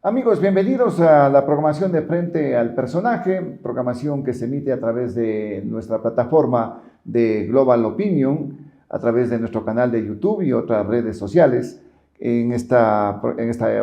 Amigos, bienvenidos a la programación de Frente al Personaje, programación que se emite a través de nuestra plataforma de Global Opinion, a través de nuestro canal de YouTube y otras redes sociales. En esta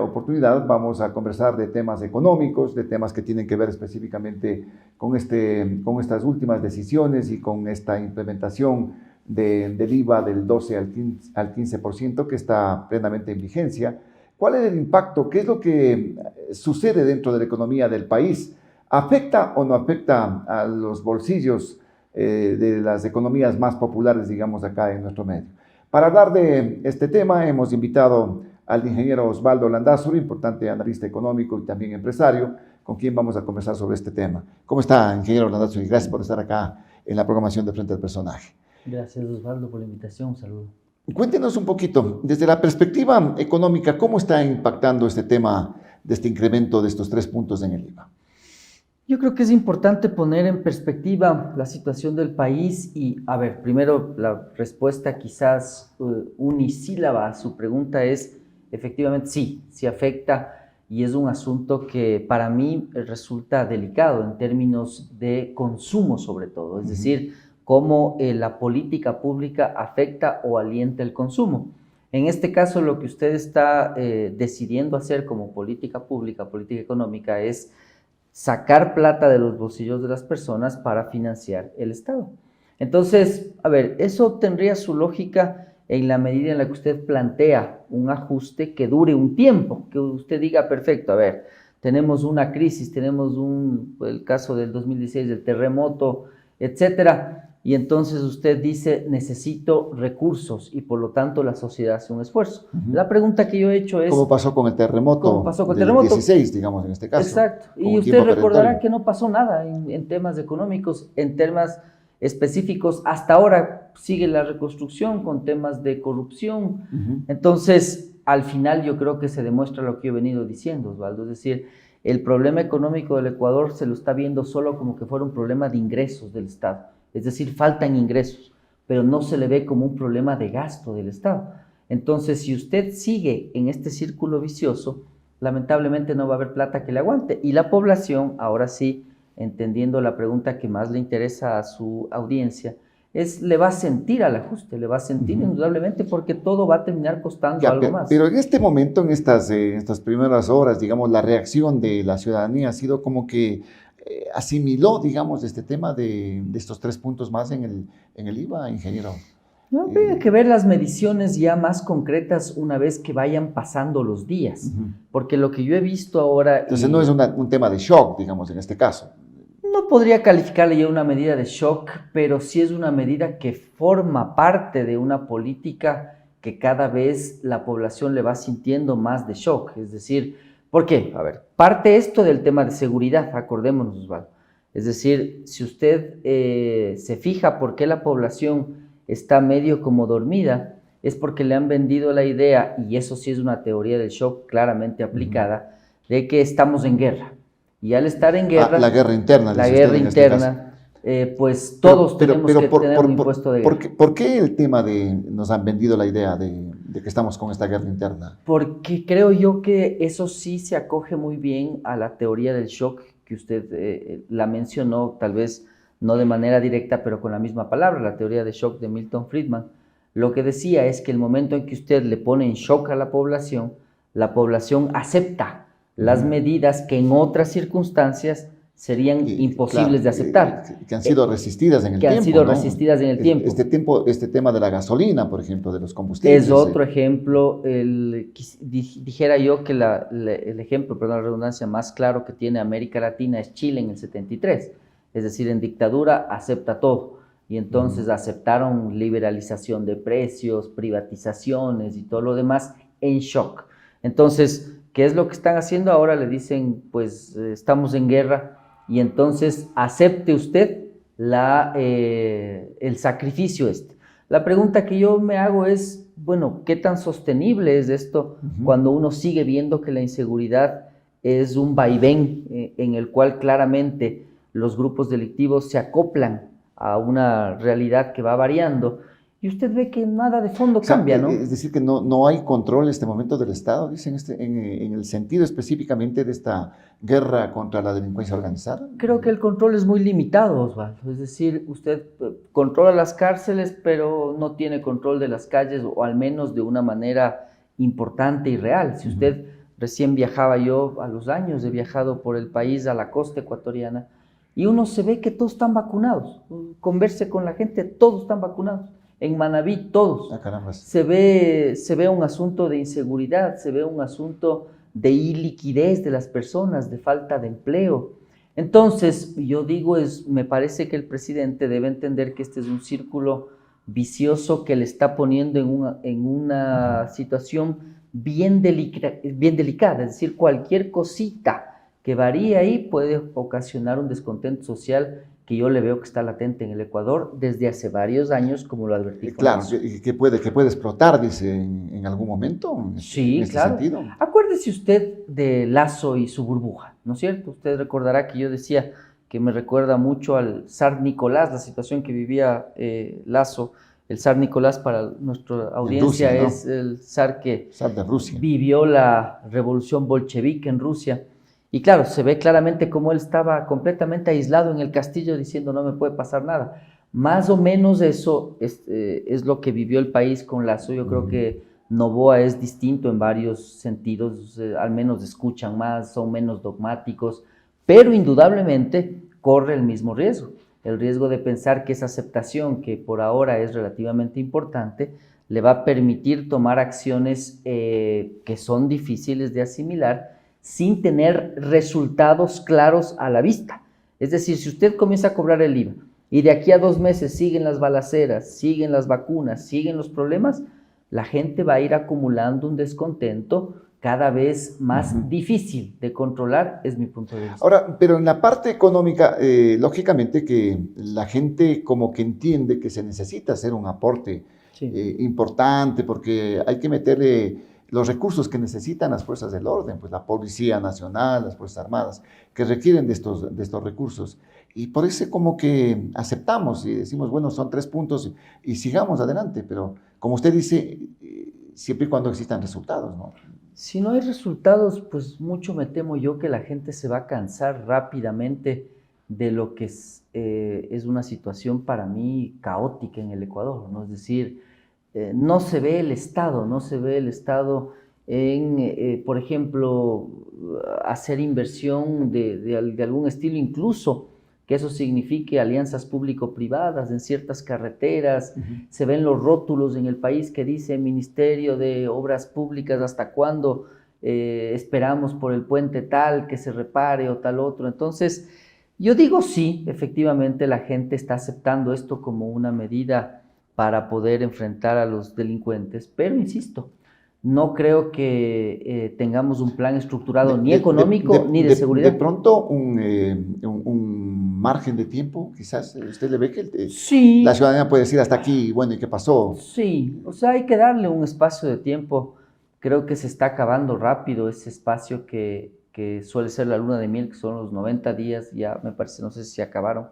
oportunidad vamos a conversar de temas económicos, de temas que tienen que ver específicamente con estas últimas decisiones y con esta implementación del IVA del 12 al 15% que está plenamente en vigencia. ¿Cuál es el impacto? ¿Qué es lo que sucede dentro de la economía del país? ¿Afecta o no afecta a los bolsillos de las economías más populares, digamos, acá en nuestro medio? Para hablar de este tema hemos invitado al ingeniero Osvaldo Landázuri, importante analista económico y también empresario, con quien vamos a conversar sobre este tema. ¿Cómo está, ingeniero Landázuri? Gracias por estar acá en la programación de Frente al Personaje. Gracias, Osvaldo, por la invitación. Un saludo. Cuéntenos un poquito, desde la perspectiva económica, ¿cómo está impactando este tema de este incremento de estos 3 puntos en el IVA? Yo creo que es importante poner en perspectiva la situación del país y, primero la respuesta quizás unisílaba a su pregunta es, efectivamente, sí afecta y es un asunto que para mí resulta delicado en términos de consumo sobre todo, es decir, cómo la política pública afecta o alienta el consumo. En este caso, lo que usted está decidiendo hacer como política pública, política económica, es sacar plata de los bolsillos de las personas para financiar el Estado. Entonces, eso tendría su lógica en la medida en la que usted plantea un ajuste que dure un tiempo, que usted diga, perfecto, tenemos una crisis, tenemos el caso del 2016, del terremoto, etcétera, y entonces usted dice, necesito recursos y por lo tanto la sociedad hace un esfuerzo. La pregunta que yo he hecho es... ¿Cómo pasó con el terremoto del 16, digamos, en este caso? Exacto, y usted recordará que no pasó nada en temas económicos, en temas específicos. Hasta ahora sigue la reconstrucción con temas de corrupción. Entonces, al final yo creo que se demuestra lo que yo he venido diciendo, Osvaldo, es decir, el problema económico del Ecuador se lo está viendo solo como que fuera un problema de ingresos del Estado. Es decir, faltan ingresos, pero no se le ve como un problema de gasto del Estado. Entonces, si usted sigue en este círculo vicioso, lamentablemente no va a haber plata que le aguante. Y la población, ahora sí, entendiendo la pregunta que más le interesa a su audiencia, le va a sentir al ajuste, le va a sentir indudablemente porque todo va a terminar costando algo más. Pero en este momento, en estas primeras horas, digamos, la reacción de la ciudadanía ha sido como que asimiló, digamos, este tema de estos 3 puntos más en el IVA, ingeniero. No, hay que ver las mediciones ya más concretas una vez que vayan pasando los días, porque lo que yo he visto ahora... Entonces no es un tema de shock, digamos, en este caso. No podría calificarle ya una medida de shock, pero sí es una medida que forma parte de una política que cada vez la población le va sintiendo más de shock. Es decir, ¿por qué? Parte esto del tema de seguridad, acordémonos, Osvaldo. Es decir, si usted se fija por qué la población está medio como dormida, es porque le han vendido la idea, y eso sí es una teoría del shock claramente aplicada, de que estamos en guerra. Y al estar en guerra... la guerra interna. La guerra interna, pues todos tenemos que tener un impuesto de guerra. ¿Por qué el tema nos han vendido la idea de que estamos con esta guerra interna? Porque creo yo que eso sí se acoge muy bien a la teoría del shock que usted la mencionó, tal vez no de manera directa, pero con la misma palabra, la teoría de shock de Milton Friedman. Lo que decía es que el momento en que usted le pone en shock a la población acepta las medidas que en otras circunstancias serían imposibles de aceptar. Que han sido resistidas en el tiempo. Que han sido resistidas en el tiempo. Este tema de la gasolina, por ejemplo, de los combustibles. Es otro ejemplo. Dijera yo que el ejemplo, perdón la redundancia, más claro que tiene América Latina es Chile en el 73. Es decir, en dictadura acepta todo. Y entonces aceptaron liberalización de precios, privatizaciones y todo lo demás en shock. Entonces, ¿qué es lo que están haciendo ahora? Le dicen, pues estamos en guerra y entonces acepte usted el sacrificio este. La pregunta que yo me hago es, bueno, ¿qué tan sostenible es esto cuando uno sigue viendo que la inseguridad es un vaivén en el cual claramente los grupos delictivos se acoplan a una realidad que va variando y usted ve que nada de fondo O sea, cambia, ¿no? es decir, que no hay control en este momento del Estado, dicen, en el sentido específicamente de esta guerra contra la delincuencia organizada. Creo que el control es muy limitado, Osvaldo. Es decir, usted controla las cárceles, pero no tiene control de las calles, o al menos de una manera importante y real. Si usted recién viajaba, yo a los años he viajado por el país, a la costa ecuatoriana, y uno se ve que todos están vacunados. Converse con la gente, todos están vacunados. En Manabí, todos. Ah, caramba. Se ve un asunto de inseguridad, se ve un asunto de iliquidez de las personas, de falta de empleo. Entonces, yo digo, me parece que el presidente debe entender que este es un círculo vicioso que le está poniendo en una situación bien delicada, es decir, cualquier cosita que varíe ahí puede ocasionar un descontento social que yo le veo que está latente en el Ecuador desde hace varios años, como lo advertí. Claro, que puede explotar, dice, en algún momento, Sí, en este claro. sentido. Acuérdese usted de Lazo y su burbuja, ¿no es cierto? Usted recordará que yo decía que me recuerda mucho al zar Nicolás, la situación que vivía Lazo. El zar Nicolás, para nuestra audiencia, Rusia, ¿no? es el zar que Zar de Rusia. vivió la revolución bolchevique en Rusia. Y claro, se ve claramente cómo él estaba completamente aislado en el castillo diciendo no me puede pasar nada. Más o menos eso es lo que vivió el país con Lazo. Yo creo que Noboa es distinto en varios sentidos, al menos escuchan más, son menos dogmáticos, pero indudablemente corre el mismo riesgo, el riesgo de pensar que esa aceptación, que por ahora es relativamente importante, le va a permitir tomar acciones que son difíciles de asimilar sin tener resultados claros a la vista. Es decir, si usted comienza a cobrar el IVA y de aquí a 2 meses siguen las balaceras, siguen las vacunas, siguen los problemas, la gente va a ir acumulando un descontento cada vez más difícil de controlar, es mi punto de vista. Ahora, pero en la parte económica, lógicamente que la gente como que entiende que se necesita hacer un aporte importante porque hay que meterle los recursos que necesitan las fuerzas del orden, pues la Policía Nacional, las Fuerzas Armadas, que requieren de estos recursos. Y por eso como que aceptamos y decimos, bueno, son 3 puntos y sigamos adelante, pero como usted dice, siempre y cuando existan resultados, ¿no? Si no hay resultados, pues mucho me temo yo que la gente se va a cansar rápidamente de lo que es una situación para mí caótica en el Ecuador, ¿no? Es decir, no se ve el Estado, no se ve el Estado en, por ejemplo, hacer inversión de algún estilo, incluso que eso signifique alianzas público-privadas en ciertas carreteras. Se ven los rótulos en el país que dice Ministerio de Obras Públicas, ¿hasta cuándo esperamos por el puente tal que se repare o tal otro? Entonces, yo digo sí, efectivamente la gente está aceptando esto como una medida para poder enfrentar a los delincuentes, pero insisto, no creo que tengamos un plan estructurado ni económico ni de seguridad. De pronto, un margen de tiempo, quizás, ¿usted le ve que sí, la ciudadanía puede decir hasta aquí, bueno, ¿y qué pasó? Sí, o sea, hay que darle un espacio de tiempo. Creo que se está acabando rápido ese espacio que suele ser la luna de miel, que son los 90 días, ya me parece, no sé si se acabaron.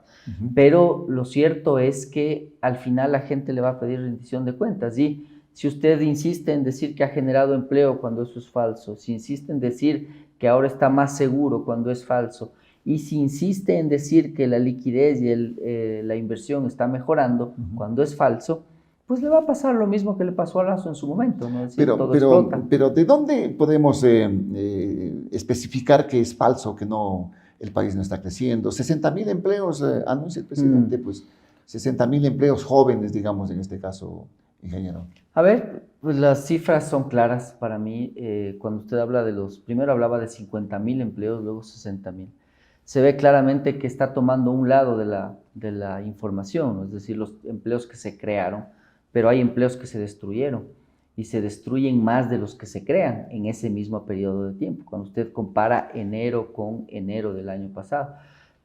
Pero lo cierto es que al final la gente le va a pedir rendición de cuentas. Y si usted insiste en decir que ha generado empleo cuando eso es falso, si insiste en decir que ahora está más seguro cuando es falso, y si insiste en decir que la liquidez y la inversión está mejorando cuando es falso, pues le va a pasar lo mismo que le pasó a Lazo en su momento, ¿no? Es decir, todo explota. Pero ¿de dónde podemos especificar que es falso, que no, el país no está creciendo? 60.000 empleos, anuncia el presidente, pues 60.000 empleos jóvenes, digamos, en este caso, ingeniero. A ver, pues las cifras son claras para mí. Cuando usted habla primero hablaba de 50.000 empleos, luego 60.000. Se ve claramente que está tomando un lado de la información, ¿no? Es decir, los empleos que se crearon, pero hay empleos que se destruyeron y se destruyen más de los que se crean en ese mismo periodo de tiempo, cuando usted compara enero con enero del año pasado.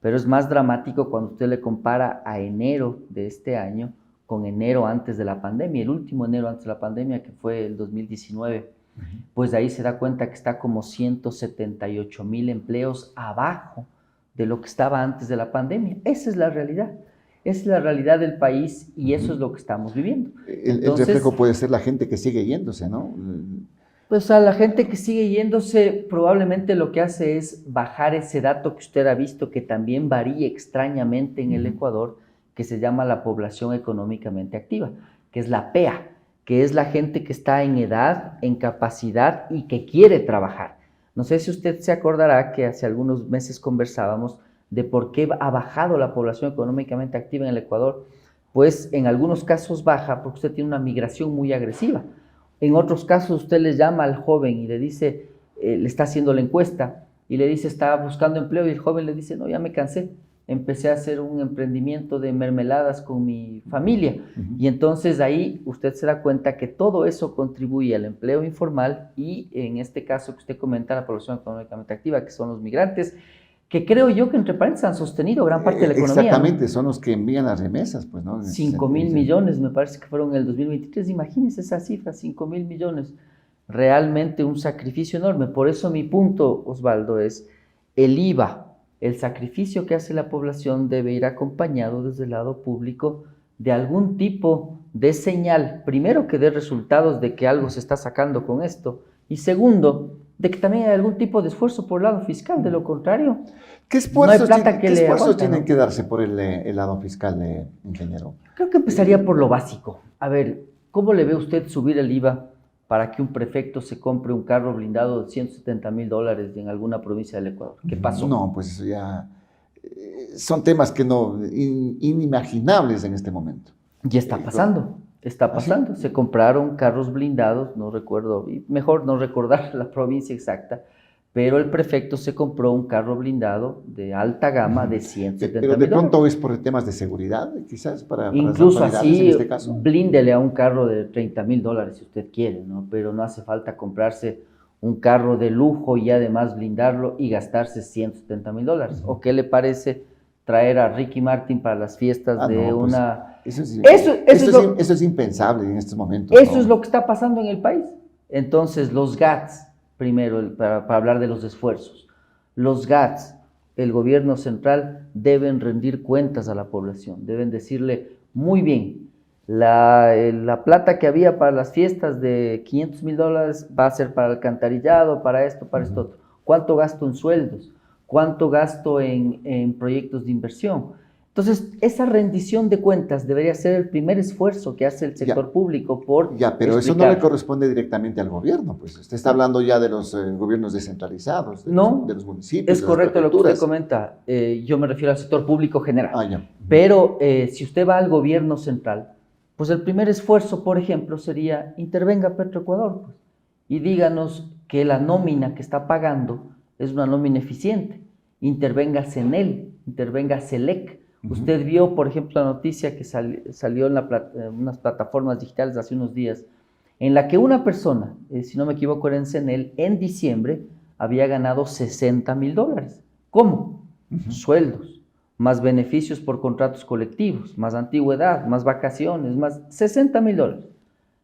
Pero es más dramático cuando usted le compara a enero de este año con enero antes de la pandemia, el último enero antes de la pandemia, que fue el 2019. Pues ahí se da cuenta que está como 178.000 empleos abajo de lo que estaba antes de la pandemia. Esa es la realidad. Es la realidad del país y eso es lo que estamos viviendo. El reflejo puede ser la gente que sigue yéndose, ¿no? Pues a la gente que sigue yéndose, probablemente lo que hace es bajar ese dato que usted ha visto, que también varía extrañamente en el Ecuador, que se llama la población económicamente activa, que es la PEA, que es la gente que está en edad, en capacidad y que quiere trabajar. No sé si usted se acordará que hace algunos meses conversábamos de por qué ha bajado la población económicamente activa en el Ecuador. Pues en algunos casos baja porque usted tiene una migración muy agresiva. En otros casos usted le llama al joven y le dice, le está haciendo la encuesta y le dice, está buscando empleo, y el joven le dice, no, ya me cansé, empecé a hacer un emprendimiento de mermeladas con mi familia. Y entonces ahí usted se da cuenta que todo eso contribuye al empleo informal y en este caso que usted comenta, la población económicamente activa, que son los migrantes, que creo yo que entre paréntesis han sostenido gran parte de la economía. Exactamente, ¿no? Son los que envían las remesas, pues, ¿no? 5.000 millones, me parece que fueron en el 2023, imagínense esa cifra, 5.000 millones. Realmente un sacrificio enorme. Por eso mi punto, Osvaldo, es el IVA, el sacrificio que hace la población debe ir acompañado desde el lado público de algún tipo de señal, primero que dé resultados de que algo se está sacando con esto, y segundo, de que también hay algún tipo de esfuerzo por el lado fiscal, de lo contrario, ¿qué esfuerzos, no hay plata ¿qué esfuerzos tienen ¿no? que darse por el lado fiscal, ingeniero? Creo que empezaría por lo básico. A ver, ¿cómo le ve usted subir el IVA para que un prefecto se compre un carro blindado de $170,000 en alguna provincia del Ecuador? ¿Qué pasó? No, pues eso ya son temas que no inimaginables en este momento. Ya está pasando. Está pasando. ¿Sí? Se compraron carros blindados, no recuerdo, y mejor no recordar la provincia exacta, pero el prefecto se compró un carro blindado de alta gama de $170,000. Pero de pronto es por temas de seguridad, quizás para incluso así, en este caso. Blíndele a un carro de $30,000 si usted quiere, ¿no? Pero no hace falta comprarse un carro de lujo y además blindarlo y gastarse $170,000. ¿O qué le parece traer a Ricky Martin para las fiestas de no, pues, una... Eso es impensable en estos momentos. Eso es lo que está pasando en el país. Entonces, los GATS, primero, para hablar de los esfuerzos, los GATS, el gobierno central, deben rendir cuentas a la población, deben decirle, muy bien, la plata que había para las fiestas de $500,000 va a ser para alcantarillado, para esto, para esto otro. ¿Cuánto gasto en sueldos? ¿Cuánto gasto en proyectos de inversión? Entonces, esa rendición de cuentas debería ser el primer esfuerzo que hace el sector público por pero eso no le corresponde directamente al gobierno, pues usted está hablando ya de los gobiernos descentralizados, de los municipios. Es correcto lo que usted comenta, yo me refiero al sector público general. Pero si usted va al gobierno central, pues el primer esfuerzo, por ejemplo, sería intervenga Petroecuador, pues, y díganos que la nómina que está pagando es una nómina eficiente. Intervenga CENEL, intervenga CELEC. Usted vio, por ejemplo, la noticia que salió en unas plataformas digitales hace unos días, en la que una persona, si no me equivoco era en CENEL, en diciembre había ganado $60,000. ¿Cómo? Sueldos, más beneficios por contratos colectivos, más antigüedad, más vacaciones, más $60,000.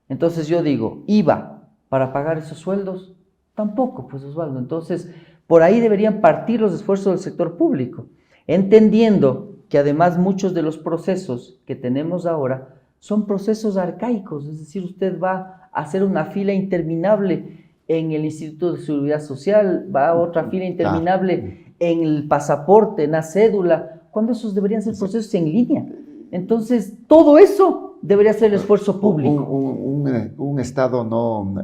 Entonces yo digo, ¿IVA para pagar esos sueldos? Tampoco, pues Osvaldo. Entonces, por ahí deberían partir los esfuerzos del sector público, entendiendo que además muchos de los procesos que tenemos ahora son procesos arcaicos, es decir, usted va a hacer una fila interminable en el Instituto de Seguridad Social, va a otra fila interminable en el pasaporte, en la cédula, cuando esos deberían ser procesos en línea. Entonces, todo eso debería ser el esfuerzo público. Un Estado no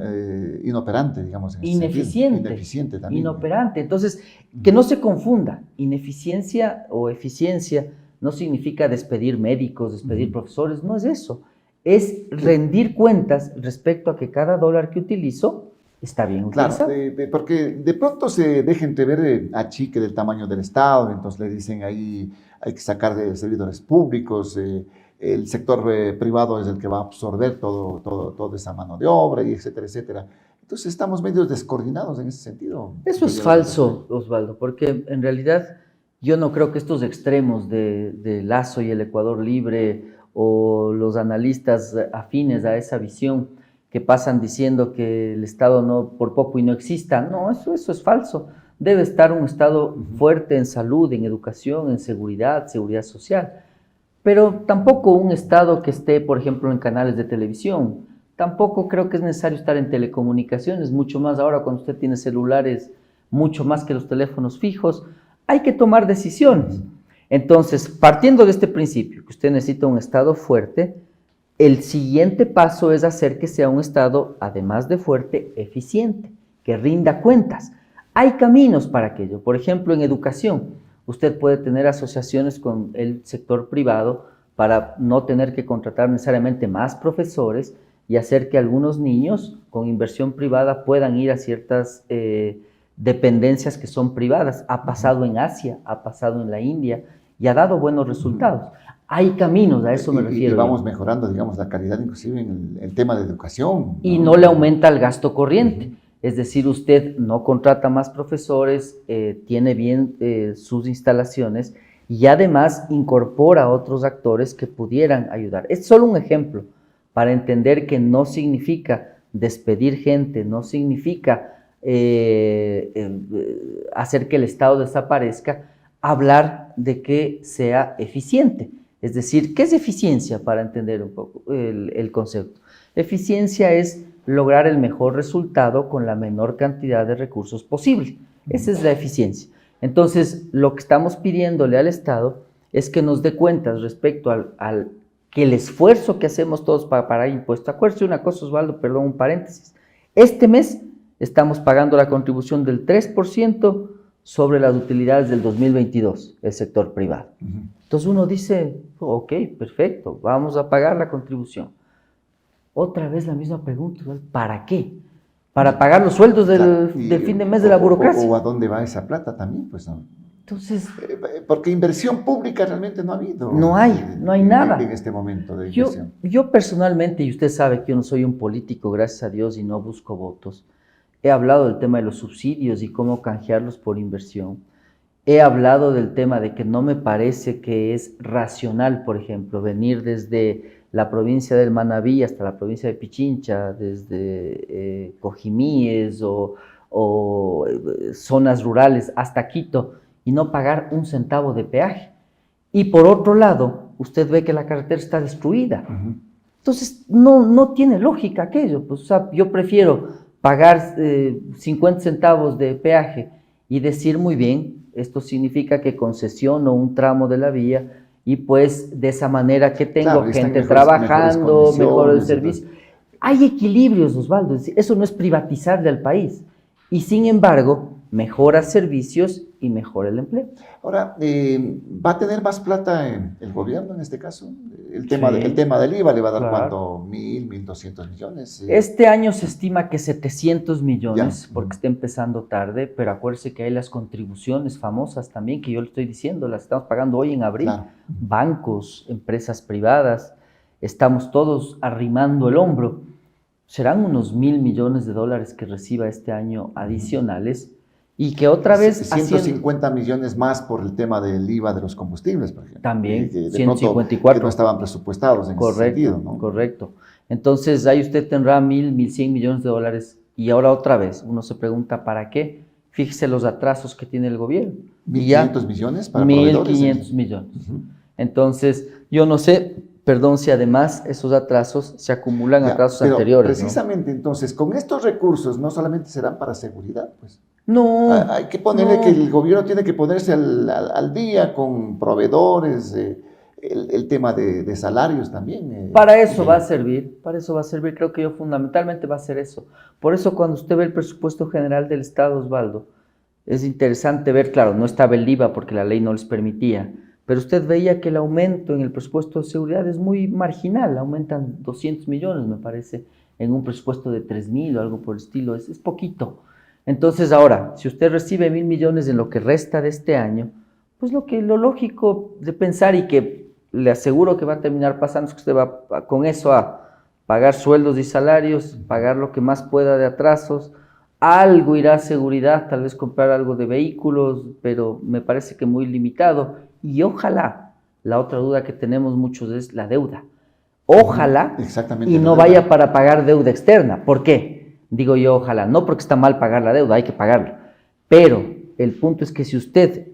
inoperante, digamos. Ineficiente también. Inoperante. Entonces, que no se confunda. Ineficiencia o eficiencia no significa despedir médicos, despedir profesores, no es eso. Es rendir cuentas respecto a que cada dólar que utilizo está bien utilizado. Claro, porque de pronto se deja entrever achique del tamaño del Estado, entonces le dicen ahí hay que sacar de servidores públicos, el sector privado es el que va a absorber toda esa mano de obra, y etcétera, etcétera. Entonces estamos medio descoordinados en ese sentido. Eso es falso, Osvaldo, porque en realidad yo no creo que estos extremos de Lazo y el Ecuador Libre o los analistas afines a esa visión que pasan diciendo que el Estado no por poco y no exista, no, eso es falso. Debe estar un Estado fuerte en salud, en educación, en seguridad social. pero tampoco un Estado que esté, por ejemplo, en canales de televisión. Tampoco creo que es necesario estar en telecomunicaciones, mucho más ahora cuando usted tiene celulares, mucho más que los teléfonos fijos. Hay que tomar decisiones. Entonces, partiendo de este principio, que usted necesita un Estado fuerte, el siguiente paso es hacer que sea un Estado, además de fuerte, eficiente, que rinda cuentas. Hay caminos para aquello. Por ejemplo, en educación, usted puede tener asociaciones con el sector privado para no tener que contratar necesariamente más profesores y hacer que algunos niños con inversión privada puedan ir a ciertas dependencias que son privadas. Ha pasado en Asia, ha pasado en la India y ha dado buenos resultados. Hay caminos, a eso me refiero. Y vamos mejorando, digamos, la calidad inclusive en el tema de educación. Y no le aumenta el gasto corriente. Es decir, usted no contrata más profesores, tiene bien sus instalaciones y además incorpora a otros actores que pudieran ayudar. Es solo un ejemplo para entender que no significa despedir gente, no significa hacer que el Estado desaparezca, hablar de que sea eficiente. Es decir, ¿qué es eficiencia? Para entender un poco el concepto. Eficiencia es lograr el mejor resultado con la menor cantidad de recursos posible. Esa es la eficiencia. Entonces, lo que estamos pidiéndole al Estado es que nos dé cuentas respecto al que el esfuerzo que hacemos todos para pagar impuestos. Acuérdese una cosa, Osvaldo, perdón, un paréntesis. Este mes estamos pagando la contribución del 3% sobre las utilidades del 2022, el sector privado. Entonces uno dice, ok, perfecto, vamos a pagar la contribución. Otra vez la misma pregunta, ¿para qué? ¿Para pagar los sueldos del fin de mes de la burocracia? ¿O a dónde va esa plata también? Pues no. Entonces, porque inversión pública realmente no ha habido. No hay nada. En este momento de inversión. Yo personalmente, y usted sabe que yo no soy un político, gracias a Dios, y no busco votos, he hablado del tema de los subsidios y cómo canjearlos por inversión. He hablado del tema de que no me parece que es racional, por ejemplo, venir desde la provincia del Manabí hasta la provincia de Pichincha, desde Cojimíes o zonas rurales hasta Quito y no pagar un centavo de peaje. Y por otro lado, usted ve que la carretera está destruida. Entonces, no tiene lógica aquello. Pues, o sea, yo prefiero pagar 50 centavos de peaje y decir muy bien, esto significa que concesiono un tramo de la vía y pues de esa manera que tengo gente trabajando, mejor el servicio. Hay equilibrios, Osvaldo, eso no es privatizarle al país y sin embargo mejora servicios y mejora el empleo. Ahora, ¿va a tener más plata el gobierno en este caso? El tema del IVA le va a dar, ¿cuánto? 1.200 millones. Este año se estima que 700 millones, porque está empezando tarde, pero acuérdese que hay las contribuciones famosas también, que yo le estoy diciendo, las estamos pagando hoy en abril. Bancos, empresas privadas, estamos todos arrimando el hombro. Serán unos 1.000 millones de dólares que reciba este año adicionales. Y que otra vez... 150 millones más por el tema del IVA de los combustibles, por ejemplo. También, que 154. Que no estaban presupuestados en ese sentido, ¿no? Correcto. Entonces, ahí usted tendrá 1.100 millones de dólares. Y ahora otra vez, uno se pregunta, ¿para qué? Fíjese los atrasos que tiene el gobierno. 1.500 millones para 1.500 millones. Entonces, yo no sé... Perdón, si además esos atrasos se acumulan a atrasos anteriores. Precisamente, ¿no? Entonces, con estos recursos no solamente serán para seguridad, pues. No. Hay que ponerle que el gobierno tiene que ponerse al día con proveedores, el tema de salarios también. Para eso va a servir, creo que yo fundamentalmente va a ser eso. Por eso cuando usted ve el presupuesto general del Estado, Osvaldo, es interesante ver, claro, no estaba el IVA porque la ley no les permitía, pero usted veía que el aumento en el presupuesto de seguridad es muy marginal, aumentan 200 millones, me parece, en un presupuesto de 3.000 o algo por el estilo, es poquito. Entonces ahora, si usted recibe 1.000 millones en lo que resta de este año, pues lo lógico de pensar y que le aseguro que va a terminar pasando es que usted va con eso a pagar sueldos y salarios, pagar lo que más pueda de atrasos, algo irá a seguridad, tal vez comprar algo de vehículos, pero me parece que muy limitado. Y ojalá, la otra duda que tenemos muchos es la deuda. Ojalá y no vaya para pagar deuda externa. ¿Por qué? Digo yo ojalá, no porque está mal pagar la deuda, hay que pagarla. Pero el punto es que si usted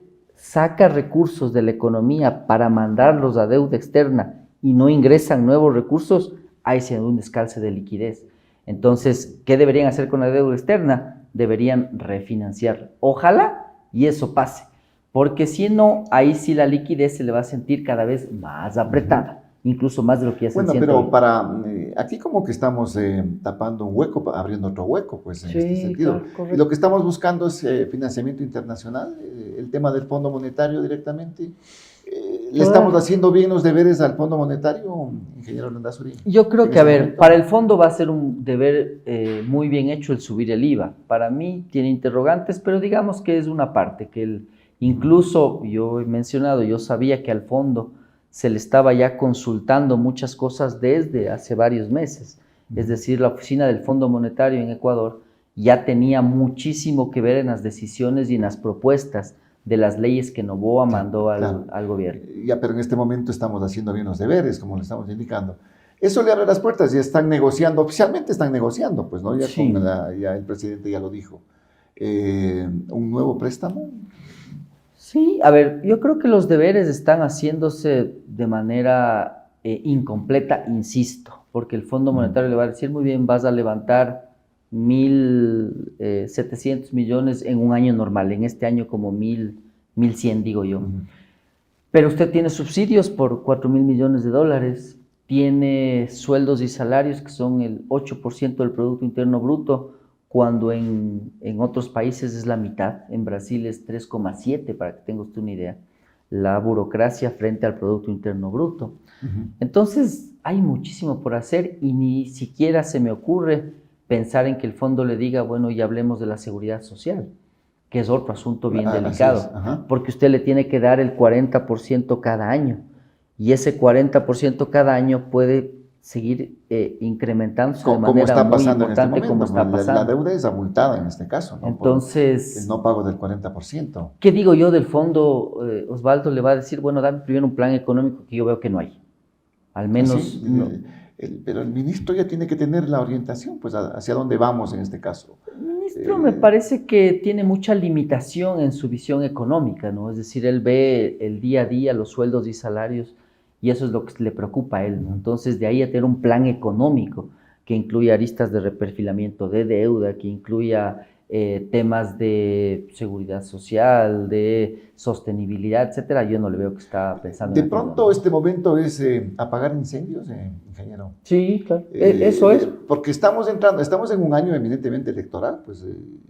saca recursos de la economía para mandarlos a deuda externa y no ingresan nuevos recursos, ahí se da un descalce de liquidez. Entonces, ¿qué deberían hacer con la deuda externa? Deberían refinanciarla. Ojalá y eso pase, porque si no, ahí sí la liquidez se le va a sentir cada vez más apretada, incluso más de lo que ya se Bueno, siente pero hoy. aquí como que estamos tapando un hueco, abriendo otro hueco, pues en este Sí, sentido. claro, Y lo correcto. que estamos buscando es financiamiento internacional, el tema del Fondo Monetario directamente. ¿Le estamos Claro. haciendo bien los deberes al Fondo Monetario, ingeniero Landazuri, Yo creo en que, a este ver, para momento? el fondo va a ser un deber muy bien hecho el subir el IVA. Para mí tiene interrogantes, pero digamos que es una parte, incluso yo he mencionado, yo sabía que al fondo se le estaba ya consultando muchas cosas desde hace varios meses. Es decir, la oficina del Fondo Monetario en Ecuador ya tenía muchísimo que ver en las decisiones y en las propuestas de las leyes que Noboa mandó Claro. al gobierno. Ya, pero en este momento estamos haciendo bien los deberes, como le estamos indicando. Eso le abre las puertas, ya están negociando, oficialmente están negociando, pues, ¿no? Ya con Sí. ya el presidente ya lo dijo. Un nuevo préstamo. Sí, a ver, yo creo que los deberes están haciéndose de manera incompleta, insisto, porque el Fondo Monetario le va a decir, muy bien, vas a levantar 1.700 millones en un año normal, en este año como 1.100, digo yo. Pero usted tiene subsidios por 4.000 millones de dólares, tiene sueldos y salarios que son el 8% del Producto Interno Bruto, cuando en otros países es la mitad. En Brasil es 3,7, para que tenga usted una idea, la burocracia frente al Producto Interno Bruto. Entonces, hay muchísimo por hacer y ni siquiera se me ocurre pensar en que el fondo le diga, bueno, ya hablemos de la seguridad social, que es otro asunto bien Así es. delicado, porque usted le tiene que dar el 40% cada año, y ese 40% cada año puede seguir incrementándose de Como manera está muy pasando en este importante como momento, está la pasando. deuda es abultada en este caso, ¿no? Por el Entonces, no pago del 40%. ¿qué digo yo del fondo? Osvaldo le va a decir, bueno, dame primero un plan económico que yo veo que no hay. Al Así, menos no. pero el ministro ya tiene que tener la orientación, pues hacia dónde vamos en este caso. El ministro me Eh, parece que tiene mucha limitación en su visión económica, ¿no? Es decir, él ve el día a día, los sueldos y salarios, y eso es lo que le preocupa a él, ¿no? Entonces, de ahí a tener un plan económico que incluya aristas de reperfilamiento de deuda, que incluya temas de seguridad social, de sostenibilidad, etcétera, yo no le veo que está pensando de en aquello, pronto ¿no? este momento es apagar incendios, ingeniero. Sí, claro. Eso es. Porque estamos en un año eminentemente electoral, pues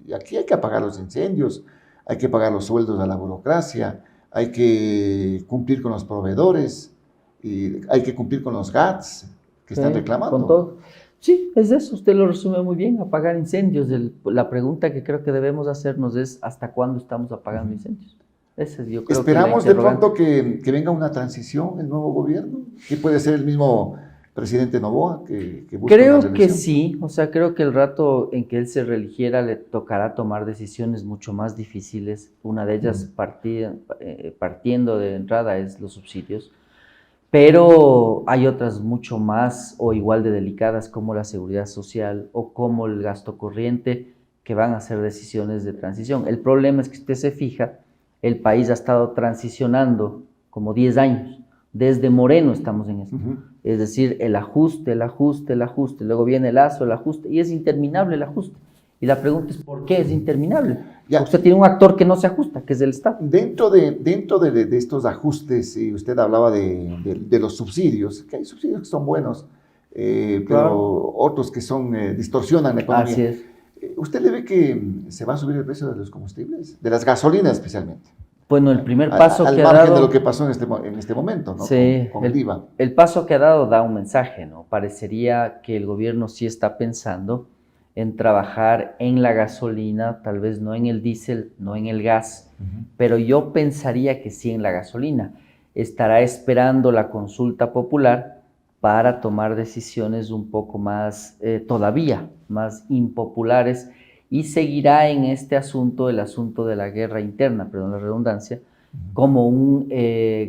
y aquí hay que apagar los incendios, hay que pagar los sueldos a la burocracia, hay que cumplir con los proveedores, y hay que cumplir con los GATS que están Con reclamando. todo. Sí, es eso, usted lo resume muy bien, apagar incendios. La pregunta que creo que debemos hacernos es ¿hasta cuándo estamos apagando incendios? Esa es, yo creo que la Esperamos de interrogante. pronto que venga una transición, el nuevo gobierno, que puede ser el mismo presidente Noboa que busca una Creo que reelección. sí, o sea, creo que el rato en que él se reeligiera le tocará tomar decisiones mucho más difíciles. Una de ellas, partiendo de entrada, es los subsidios. Pero hay otras mucho más o igual de delicadas como la seguridad social o como el gasto corriente, que van a ser decisiones de transición. El problema es que usted se fija, el país ha estado transicionando como 10 años. Desde Moreno estamos en esto. Es decir, el ajuste, el ajuste, el ajuste. Luego viene el Lazo, el ajuste. Y es interminable el ajuste. Y la pregunta es, ¿por qué es interminable? Ya, Porque usted tiene un actor que no se ajusta, que es el Estado. dentro de estos ajustes, y usted hablaba de los subsidios, que hay subsidios que son buenos, pero Claro. otros que distorsionan la economía. Así es. ¿Usted le ve que se va a subir el precio de los combustibles? De las gasolinas especialmente. Bueno, el primer paso Al que ha margen de dado, lo que pasó en este momento, ¿no? sí, Con el IVA. el paso que ha dado da un mensaje, ¿no? Parecería que el gobierno sí está pensando en trabajar en la gasolina, tal vez no en el diésel, no en el gas, pero yo pensaría que sí en la gasolina. Estará esperando la consulta popular para tomar decisiones un poco más, todavía más impopulares, y seguirá en este asunto, el asunto de la guerra interna, perdón la redundancia, como un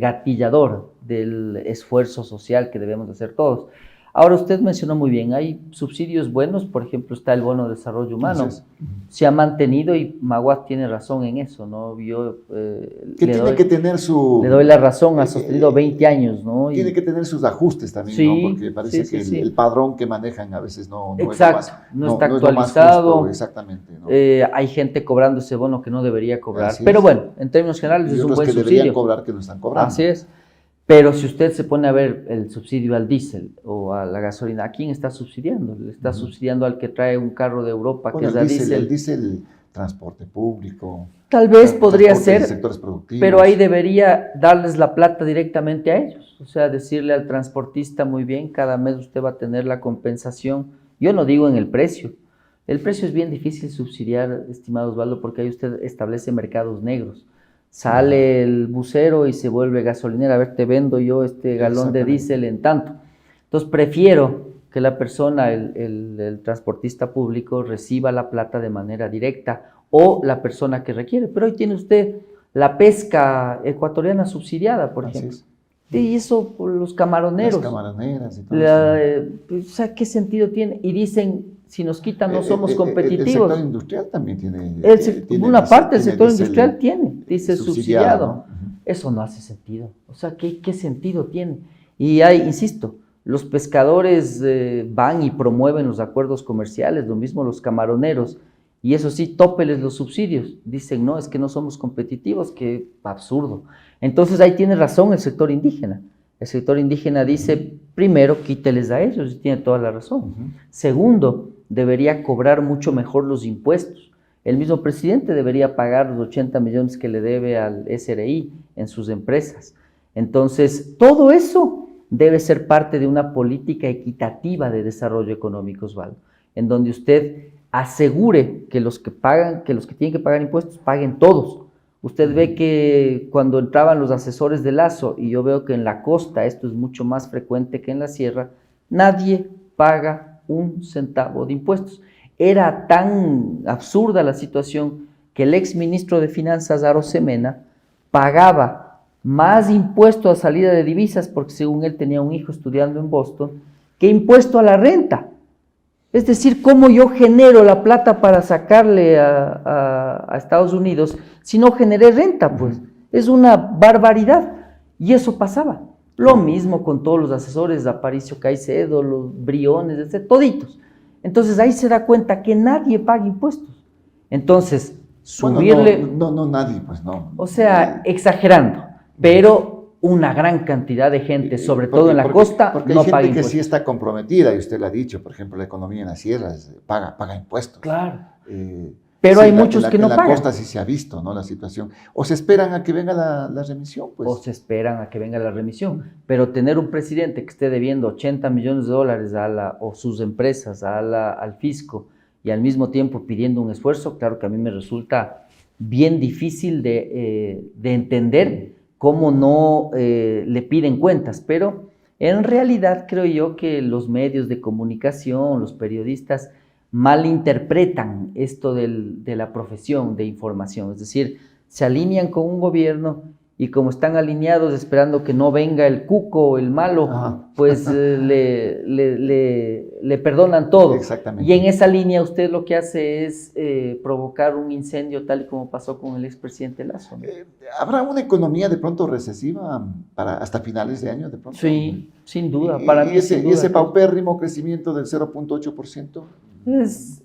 gatillador del esfuerzo social que debemos hacer todos. Ahora usted mencionó muy bien, hay subsidios buenos, por ejemplo está el bono de desarrollo humano, se ha mantenido y Maguad tiene razón en eso, ¿no? Yo que tiene que tener le doy la razón, ha sostenido 20 años, ¿no? Tiene que tener sus ajustes también, sí, ¿no? Porque parece que el padrón que manejan a veces no exacto, es no está actualizado, justo, exactamente, ¿no? Hay gente cobrando ese bono que no debería cobrar, pero bueno, en términos generales y es un buen que subsidio. deberían cobrar que no están cobrando. Así es. Pero si usted se pone a ver el subsidio al diésel o a la gasolina, ¿a quién está subsidiando? Le está subsidiando al que trae un carro de Europa, bueno, que es a diésel. El diésel, transporte público. Tal vez podría ser, sectores productivos. pero ahí debería darles la plata directamente a ellos. O sea, decirle al transportista, muy bien, cada mes usted va a tener la compensación. Yo no digo en el precio. El precio es bien difícil subsidiar, estimado Osvaldo, porque ahí usted establece mercados negros. Sale el bucero y se vuelve gasolinera. A ver, te vendo yo este galón de diésel en tanto. Entonces, prefiero que la persona, el transportista público, reciba la plata de manera directa o la persona que requiere. Pero hoy tiene usted la pesca ecuatoriana subsidiada, por ejemplo. Y eso por los camaroneros. Las camaroneras y todo eso. O sea, ¿qué sentido tiene? Y dicen, si nos quitan no somos competitivos. El sector industrial también tiene. Una parte del sector industrial tiene, dice subsidiado. ¿No? Eso no hace sentido. O sea, ¿qué sentido tiene? Y hay, insisto, los pescadores van y promueven los acuerdos comerciales, lo mismo los camaroneros, y eso sí, tópeles los subsidios. Dicen, no, es que no somos competitivos, qué absurdo. Entonces ahí tiene razón el sector indígena. El sector indígena dice, primero, quíteles a ellos, y tiene toda la razón. Segundo, debería cobrar mucho mejor los impuestos. El mismo presidente debería pagar los 80 millones que le debe al SRI en sus empresas. Entonces, todo eso debe ser parte de una política equitativa de desarrollo económico, Osvaldo, en donde usted asegure que los que tienen que pagar impuestos, paguen todos. Usted ve que cuando entraban los asesores de Lazo, y yo veo que en la costa esto es mucho más frecuente que en la sierra, nadie paga un centavo de impuestos. Era tan absurda la situación que el ex ministro de Finanzas, Arosemena, pagaba más impuesto a salida de divisas, porque según él tenía un hijo estudiando en Boston, que impuesto a la renta. Es decir, cómo yo genero la plata para sacarle a Estados Unidos si no generé renta, pues. Es una barbaridad. Y eso pasaba. Lo mismo con todos los asesores, Aparicio Caicedo, los Briones, etc., toditos. Entonces ahí se da cuenta que nadie paga impuestos. Entonces, subirle... Bueno, no, nadie, pues no. O sea, exagerando, pero una gran cantidad de gente, sobre todo en la costa, porque no hay paga gente que impuestos. sí está comprometida, y usted lo ha dicho, por ejemplo, la economía en las sierras paga impuestos. Claro. Pero sí, hay muchos que no pagan. En la costa sí se ha visto, ¿no?, la situación. O se esperan a que venga la remisión, pues. O se esperan a que venga la remisión. Pero tener un presidente que esté debiendo 80 millones de dólares o sus empresas al fisco, y al mismo tiempo pidiendo un esfuerzo, claro que a mí me resulta bien difícil de entender cómo no le piden cuentas. Pero en realidad creo yo que los medios de comunicación, los periodistas, malinterpretan esto de la profesión de información, es decir, se alinean con un gobierno y como están alineados esperando que no venga el cuco o el malo, pues le perdonan todo. Exactamente. Y en esa línea usted lo que hace es provocar un incendio tal y como pasó con el expresidente Lazo, ¿no? ¿Habrá una economía de pronto recesiva hasta finales de año de pronto? Sí, sin duda. Para mí sin duda. ¿Y ese paupérrimo crecimiento del 0.8%?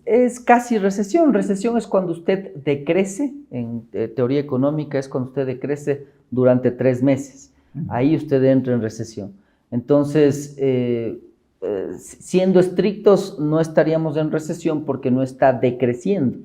Es casi recesión. Recesión es cuando usted decrece, en teoría económica es cuando usted decrece durante 3 meses. Ahí usted entra en recesión. Entonces, siendo estrictos, no estaríamos en recesión porque no está decreciendo.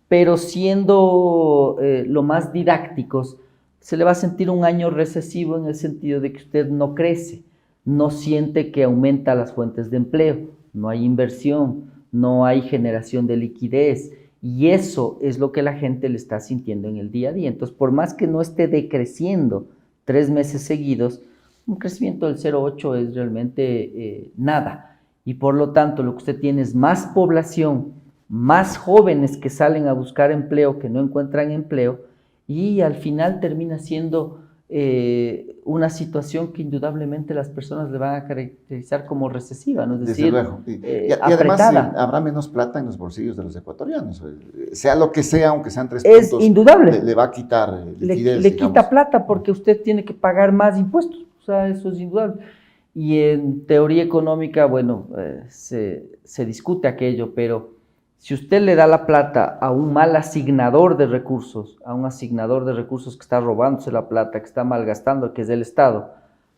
Pero siendo lo más didácticos, se le va a sentir un año recesivo en el sentido de que usted no crece, no siente que aumenta las fuentes de empleo, no hay inversión, no hay generación de liquidez, y eso es lo que la gente le está sintiendo en el día a día. Entonces, por más que no esté decreciendo 3 meses seguidos, un crecimiento del 0.8 es realmente nada, y por lo tanto lo que usted tiene es más población, más jóvenes que salen a buscar empleo, que no encuentran empleo, y al final termina siendo una situación que indudablemente las personas le van a caracterizar como recesiva, ¿no? Es Desde decir, luego. Y además apretada. habrá menos plata en los bolsillos de los ecuatorianos. Sea lo que sea, aunque sean 3 Es puntos, indudable. le va a quitar liquidez, Le digamos. quita plata porque usted tiene que pagar más impuestos, o sea, eso es indudable. Y en teoría económica, bueno, se discute aquello, pero si usted le da la plata a un mal asignador de recursos, a un asignador de recursos que está robándose la plata, que está malgastando, que es el Estado,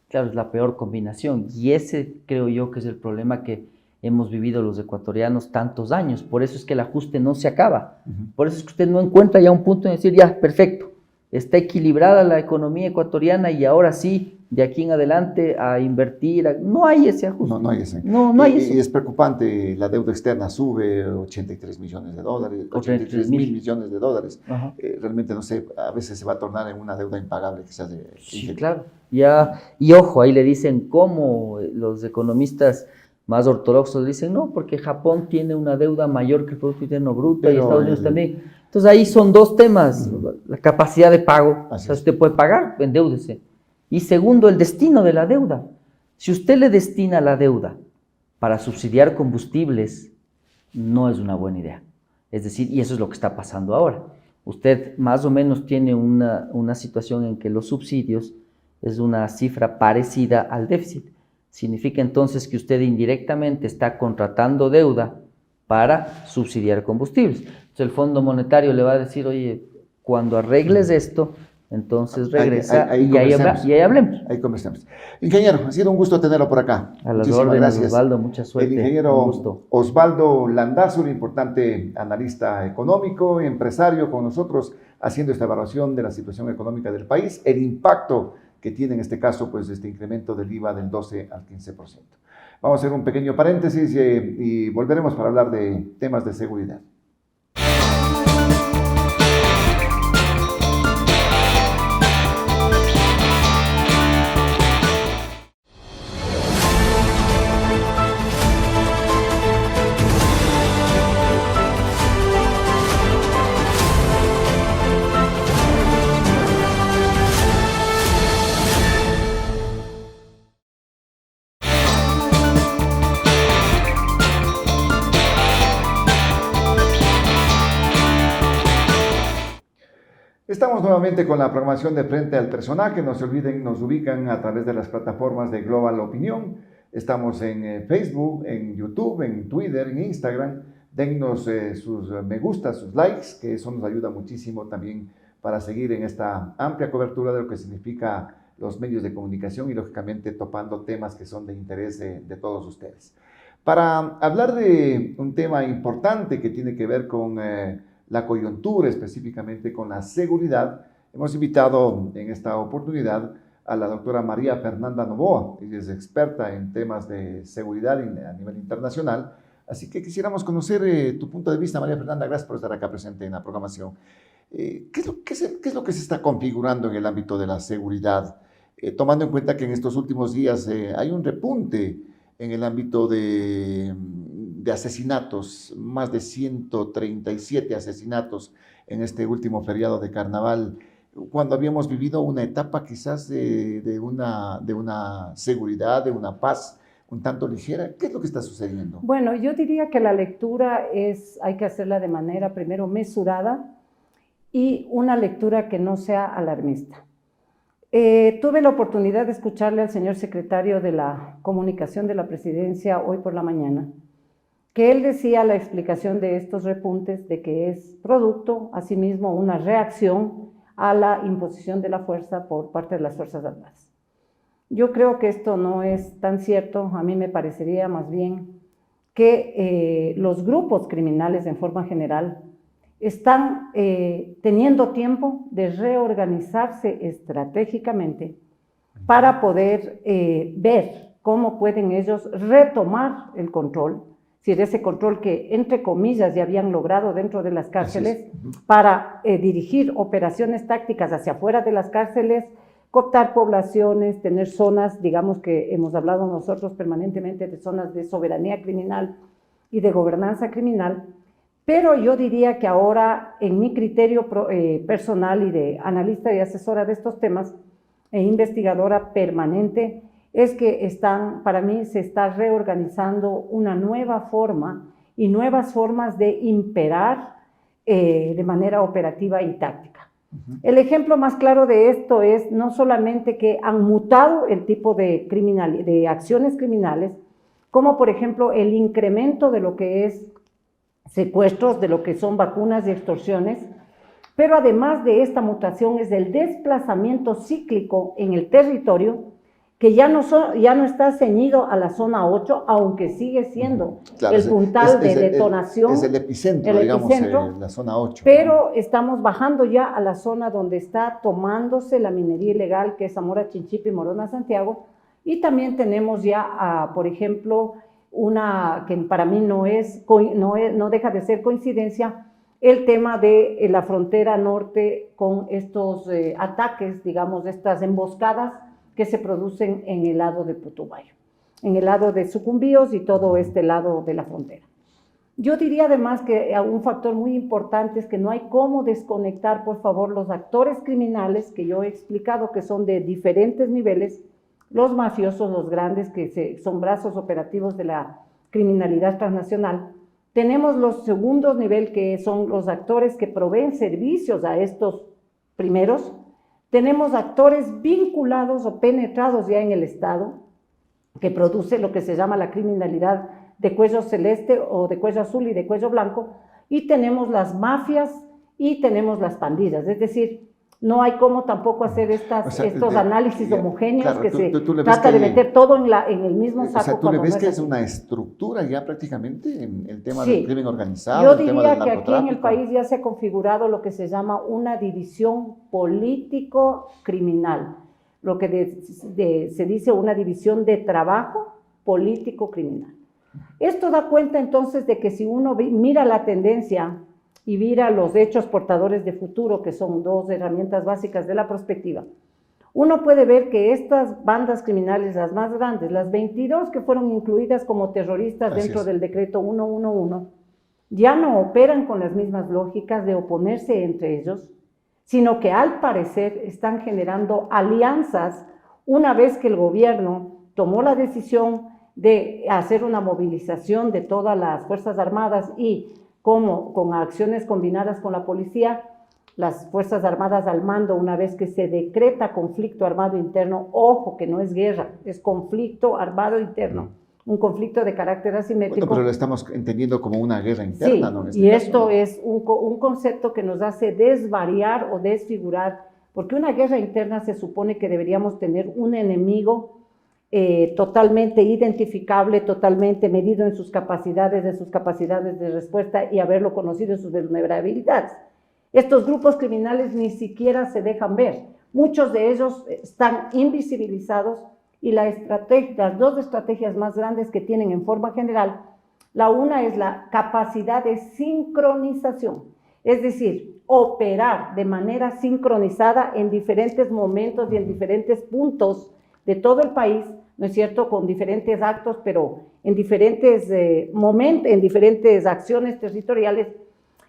claro, es la peor combinación. Y ese creo yo que es el problema que hemos vivido los ecuatorianos tantos años. Por eso es que el ajuste no se acaba. Por eso es que usted no encuentra ya un punto en decir, ya, perfecto, está equilibrada la economía ecuatoriana y ahora sí, de aquí en adelante a invertir. No hay ese ajuste. No hay ese. No hay eso. Y es preocupante, la deuda externa sube 83 millones de dólares, 83 mil millones de dólares. Realmente no sé, a veces se va a tornar en una deuda impagable quizás. Sí, claro. Ya, y ojo, ahí le dicen cómo los economistas más ortodoxos dicen, no, porque Japón tiene una deuda mayor que el Producto Interno Bruto y Estados Unidos también. Entonces ahí son dos temas, la capacidad de pago, o sea, usted puede pagar, endeúdese. Y segundo, el destino de la deuda. Si usted le destina la deuda para subsidiar combustibles, no es una buena idea. Es decir, y eso es lo que está pasando ahora. Usted más o menos tiene una situación en que los subsidios es una cifra parecida al déficit. Significa entonces que usted indirectamente está contratando deuda para subsidiar combustibles. Entonces el Fondo Monetario le va a decir, oye, cuando arregles esto, entonces regresa y ahí hablemos. Ahí conversamos. Ingeniero, ha sido un gusto tenerlo por acá. A las órdenes, Osvaldo, mucha suerte. El ingeniero Osvaldo Landazuri, un importante analista económico, empresario, con nosotros haciendo esta evaluación de la situación económica del país, el impacto que tiene en este caso pues este incremento del IVA del 12 al 15%. Vamos a hacer un pequeño paréntesis y volveremos para hablar de temas de seguridad. Estamos nuevamente con la programación de Frente al Personaje. No se olviden, nos ubican a través de las plataformas de Global Opinión. Estamos en Facebook, en YouTube, en Twitter, en Instagram. Dennos sus me gusta, sus likes, que eso nos ayuda muchísimo también para seguir en esta amplia cobertura de lo que significa los medios de comunicación y lógicamente topando temas que son de interés de todos ustedes. Para hablar de un tema importante que tiene que ver con la coyuntura, específicamente con la seguridad, hemos invitado en esta oportunidad a la doctora María Fernanda Novoa. Ella es experta en temas de seguridad a nivel internacional, así que quisiéramos conocer tu punto de vista, María Fernanda. Gracias por estar acá presente en la programación. ¿Qué es lo que se está configurando en el ámbito de la seguridad? Tomando en cuenta que en estos últimos días hay un repunte en el ámbito de asesinatos, más de 137 asesinatos en este último feriado de carnaval, cuando habíamos vivido una etapa quizás de una seguridad, de una paz un tanto ligera. ¿Qué es lo que está sucediendo? Bueno, yo diría que la lectura hay que hacerla de manera primero mesurada y una lectura que no sea alarmista. Tuve la oportunidad de escucharle al señor secretario de la Comunicación de la Presidencia hoy por la mañana, que él decía la explicación de estos repuntes de que es producto, asimismo, una reacción a la imposición de la fuerza por parte de las Fuerzas Armadas. Yo creo que esto no es tan cierto. A mí me parecería más bien que los grupos criminales en forma general están teniendo tiempo de reorganizarse estratégicamente para poder ver cómo pueden ellos retomar el control, es decir, ese control que entre comillas ya habían logrado dentro de las cárceles, para dirigir operaciones tácticas hacia afuera de las cárceles, cooptar poblaciones, tener zonas, digamos que hemos hablado nosotros permanentemente de zonas de soberanía criminal y de gobernanza criminal. Pero yo diría que ahora, en mi criterio personal y de analista y asesora de estos temas, e investigadora permanente, es que para mí se está reorganizando una nueva forma y nuevas formas de imperar de manera operativa y táctica. El ejemplo más claro de esto es no solamente que han mutado el tipo de acciones criminales, como por ejemplo el incremento de lo que es secuestros, de lo que son vacunas y extorsiones, pero además de esta mutación es el desplazamiento cíclico en el territorio, que ya no está ceñido a la zona 8, aunque sigue siendo el puntal de detonación. Es el epicentro, digamos, la zona 8. Pero estamos bajando ya a la zona donde está tomándose la minería ilegal, que es Zamora Chinchipe y Morona Santiago, y también tenemos ya, por ejemplo, una que para mí no deja de ser coincidencia, el tema de la frontera norte con estos ataques, digamos, estas emboscadas que se producen en el lado de Putumayo, en el lado de Sucumbíos y todo este lado de la frontera. Yo diría además que un factor muy importante es que no hay cómo desconectar, por favor, los actores criminales, que yo he explicado que son de diferentes niveles, los mafiosos, los grandes, que son brazos operativos de la criminalidad transnacional. Tenemos los segundos niveles, que son los actores que proveen servicios a estos primeros. Tenemos actores vinculados o penetrados ya en el Estado, que produce lo que se llama la criminalidad de cuello celeste o de cuello azul y de cuello blanco, y tenemos las mafias y tenemos las pandillas, es decir, no hay cómo tampoco hacer estos análisis homogéneos, claro, que se trata de meter todo en el mismo saco. O sea, tú le ves que es una estructura ya prácticamente en el tema del crimen organizado. Yo diría que aquí en el país ya se ha configurado lo que se llama una división político-criminal, lo que se dice una división de trabajo político-criminal. Esto da cuenta entonces de que si uno mira la tendencia y mira los hechos portadores de futuro, que son dos herramientas básicas de la prospectiva, uno puede ver que estas bandas criminales, las más grandes, las 22 que fueron incluidas como terroristas dentro del decreto 111, ya no operan con las mismas lógicas de oponerse entre ellos, sino que al parecer están generando alianzas una vez que el gobierno tomó la decisión de hacer una movilización de todas las Fuerzas Armadas y como con acciones combinadas con la policía, las Fuerzas Armadas al mando, una vez que se decreta conflicto armado interno, ojo que no es guerra, es conflicto armado interno, un conflicto de carácter asimétrico. Bueno, pero lo estamos entendiendo como una guerra interna, sí, ¿no? Y esto es un concepto que nos hace desvariar o desfigurar, porque una guerra interna se supone que deberíamos tener un enemigo totalmente identificable, totalmente medido en sus capacidades de respuesta y haberlo conocido en sus vulnerabilidades. Estos grupos criminales ni siquiera se dejan ver. Muchos de ellos están invisibilizados y las dos estrategias más grandes que tienen en forma general, la una es la capacidad de sincronización, es decir, operar de manera sincronizada en diferentes momentos y en diferentes puntos de todo el país, ¿no es cierto?, con diferentes actos, pero en diferentes momentos, en diferentes acciones territoriales.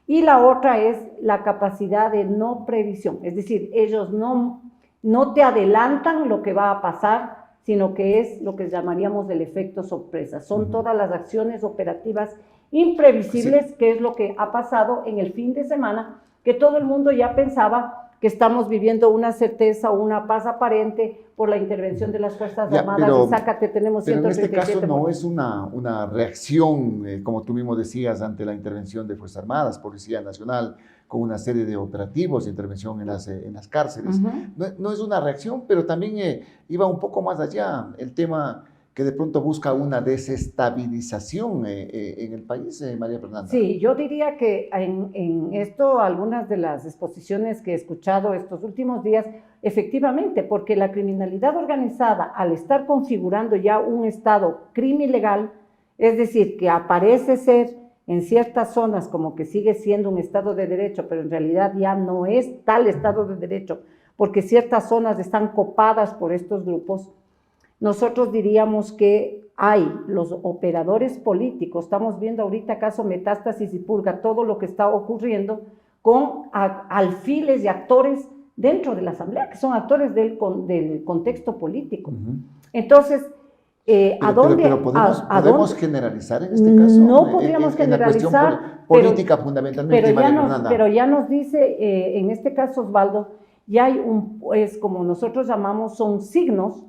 Y la otra es la capacidad de no previsión, es decir, ellos no te adelantan lo que va a pasar, sino que es lo que llamaríamos el efecto sorpresa. Son todas las acciones operativas imprevisibles, que es lo que ha pasado en el fin de semana, que todo el mundo ya pensaba que estamos viviendo una certeza o una paz aparente por la intervención de las Fuerzas Armadas, y sácate, tenemos 137. Pero en este caso no es una reacción, como tú mismo decías, ante la intervención de Fuerzas Armadas, Policía Nacional, con una serie de operativos de intervención en las cárceles. No es una reacción, pero también iba un poco más allá, el tema que de pronto busca una desestabilización en el país, María Fernanda. Sí, yo diría que en esto, algunas de las exposiciones que he escuchado estos últimos días, efectivamente, porque la criminalidad organizada, al estar configurando ya un estado crimilegal, es decir, que aparece ser en ciertas zonas como que sigue siendo un estado de derecho, pero en realidad ya no es tal estado de derecho, porque ciertas zonas están copadas por estos grupos. Nosotros diríamos que hay los operadores políticos, estamos viendo ahorita caso Metástasis y Purga, todo lo que está ocurriendo con alfiles y actores dentro de la Asamblea, que son actores del contexto político. Entonces, ¿a dónde? Pero podemos generalizar en este caso. No podríamos generalizar. En la cuestión política fundamentalmente. Pero ya nos dice, en este caso, Osvaldo, ya hay como nosotros llamamos, son signos,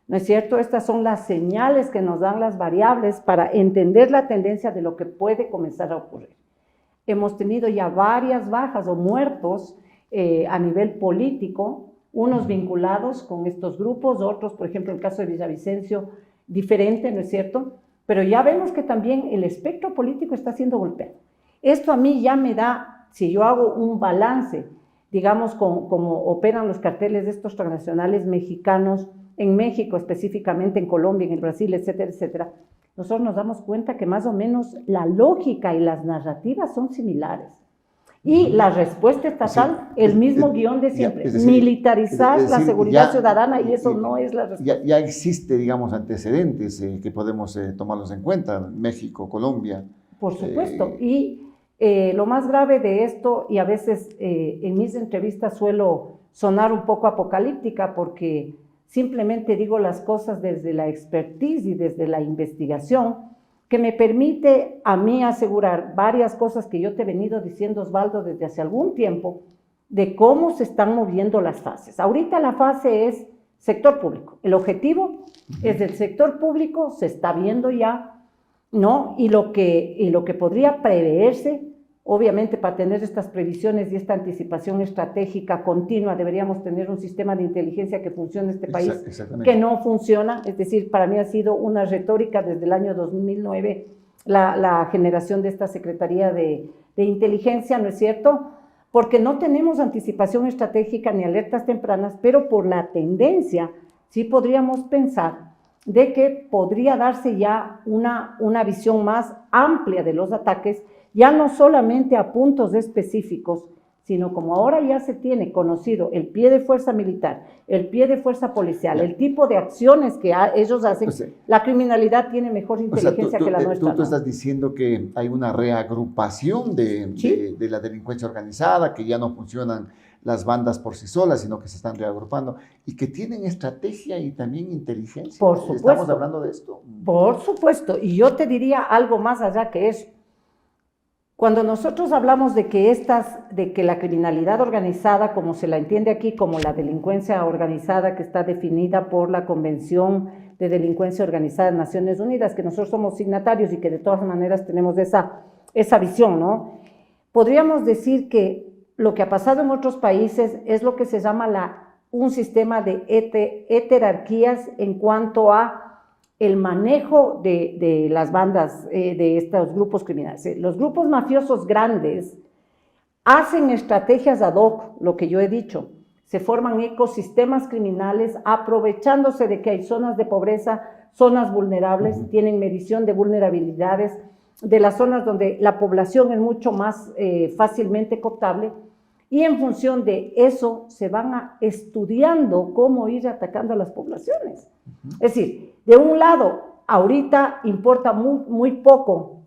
¿no es cierto? Estas son las señales que nos dan las variables para entender la tendencia de lo que puede comenzar a ocurrir. Hemos tenido ya varias bajas o muertos a nivel político, unos vinculados con estos grupos, otros, por ejemplo, el caso de Villavicencio, diferente, ¿no es cierto? Pero ya vemos que también el espectro político está siendo golpeado. Esto a mí ya me da, si yo hago un balance, digamos, como operan los carteles de estos transnacionales mexicanos, en México específicamente, en Colombia, en el Brasil, etcétera, etcétera, nosotros nos damos cuenta que más o menos la lógica y las narrativas son similares. Y la respuesta estatal, el mismo guión de siempre, militarizar la seguridad ciudadana, y eso no es la respuesta. Ya existe, digamos, antecedentes que podemos tomarlos en cuenta, México, Colombia. Por supuesto, y lo más grave de esto, y a veces en mis entrevistas suelo sonar un poco apocalíptica porque simplemente digo las cosas desde la expertise y desde la investigación, que me permite a mí asegurar varias cosas que yo te he venido diciendo, Osvaldo, desde hace algún tiempo, de cómo se están moviendo las fases. Ahorita la fase es sector público. El objetivo es del sector público, se está viendo ya, ¿no? Y lo que podría preverse, obviamente para tener estas previsiones y esta anticipación estratégica continua, deberíamos tener un sistema de inteligencia que funcione en este país, que no funciona. Es decir, para mí ha sido una retórica desde el año 2009 la generación de esta Secretaría de Inteligencia, ¿no es cierto? Porque no tenemos anticipación estratégica ni alertas tempranas, pero por la tendencia sí podríamos pensar de que podría darse ya una visión más amplia de los ataques, ya no solamente a puntos específicos, sino como ahora ya se tiene conocido el pie de fuerza militar, el pie de fuerza policial, el tipo de acciones que ellos hacen, la criminalidad tiene mejor inteligencia que la nuestra. Tú estás diciendo que hay una reagrupación de la delincuencia organizada, que ya no funcionan las bandas por sí solas, sino que se están reagrupando y que tienen estrategia y también inteligencia. Por supuesto. ¿Estamos hablando de esto? Por supuesto, y yo te diría algo más allá que eso. Cuando nosotros hablamos de que la criminalidad organizada, como se la entiende aquí, como la delincuencia organizada que está definida por la Convención de Delincuencia Organizada de Naciones Unidas, que nosotros somos signatarios y que de todas maneras tenemos esa visión, ¿no? Podríamos decir que lo que ha pasado en otros países es lo que se llama un sistema de heterarquías en cuanto a el manejo de las bandas, de estos grupos criminales. Los grupos mafiosos grandes hacen estrategias ad hoc, lo que yo he dicho, se forman ecosistemas criminales aprovechándose de que hay zonas de pobreza, zonas vulnerables, tienen medición de vulnerabilidades, de las zonas donde la población es mucho más fácilmente cooptable, y en función de eso se van estudiando cómo ir atacando a las poblaciones. Es decir, de un lado, ahorita importa muy poco,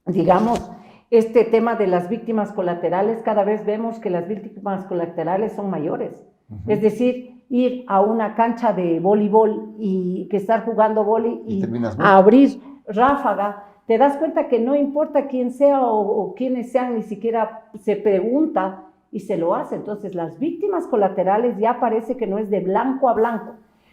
digamos, este tema de las víctimas colaterales. Cada vez vemos que las víctimas colaterales son mayores. Es decir, ir a una cancha de voleibol y que estar jugando vóley y a abrir ráfaga, te das cuenta que no importa quién sea o quiénes sean, ni siquiera se pregunta y se lo hace. Entonces, las víctimas colaterales ya parece que no es de blanco a blanco.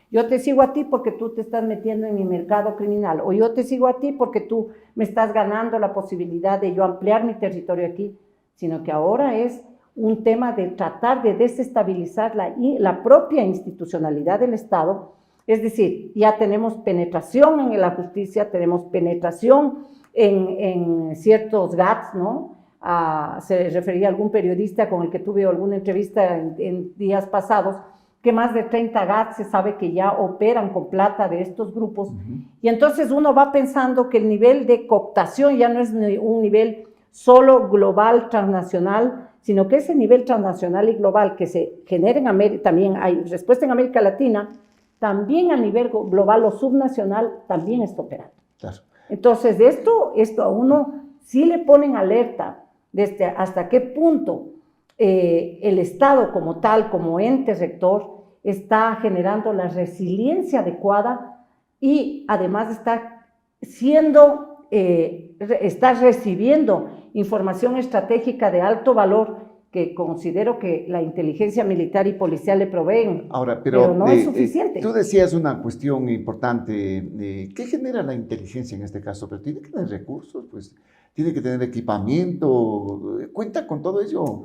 Yo te sigo a ti porque tú te estás metiendo en mi mercado criminal, o yo te sigo a ti porque tú me estás ganando la posibilidad de yo ampliar mi territorio aquí, sino que ahora es un tema de tratar de desestabilizar la propia institucionalidad del Estado. Es decir, ya tenemos penetración en la justicia, tenemos penetración en ciertos GATS, ¿no? Se refería a algún periodista con el que tuve alguna entrevista en días pasados, que más de 30 GATS se sabe que ya operan con plata de estos grupos, y entonces uno va pensando que el nivel de cooptación ya no es un nivel solo global, transnacional, sino que ese nivel transnacional y global que se genera en América, también hay respuesta en América Latina, también a nivel global o subnacional también está operando. Claro. Entonces, esto a uno sí le ponen alerta desde hasta qué punto el Estado como tal, como ente rector, está generando la resiliencia adecuada y además está recibiendo información estratégica de alto valor que considero que la inteligencia militar y policial le proveen. Ahora, pero no es suficiente. Tú decías una cuestión importante. ¿Qué genera la inteligencia en este caso? Pero tiene que tener recursos, pues tiene que tener equipamiento. ¿Cuenta con todo ello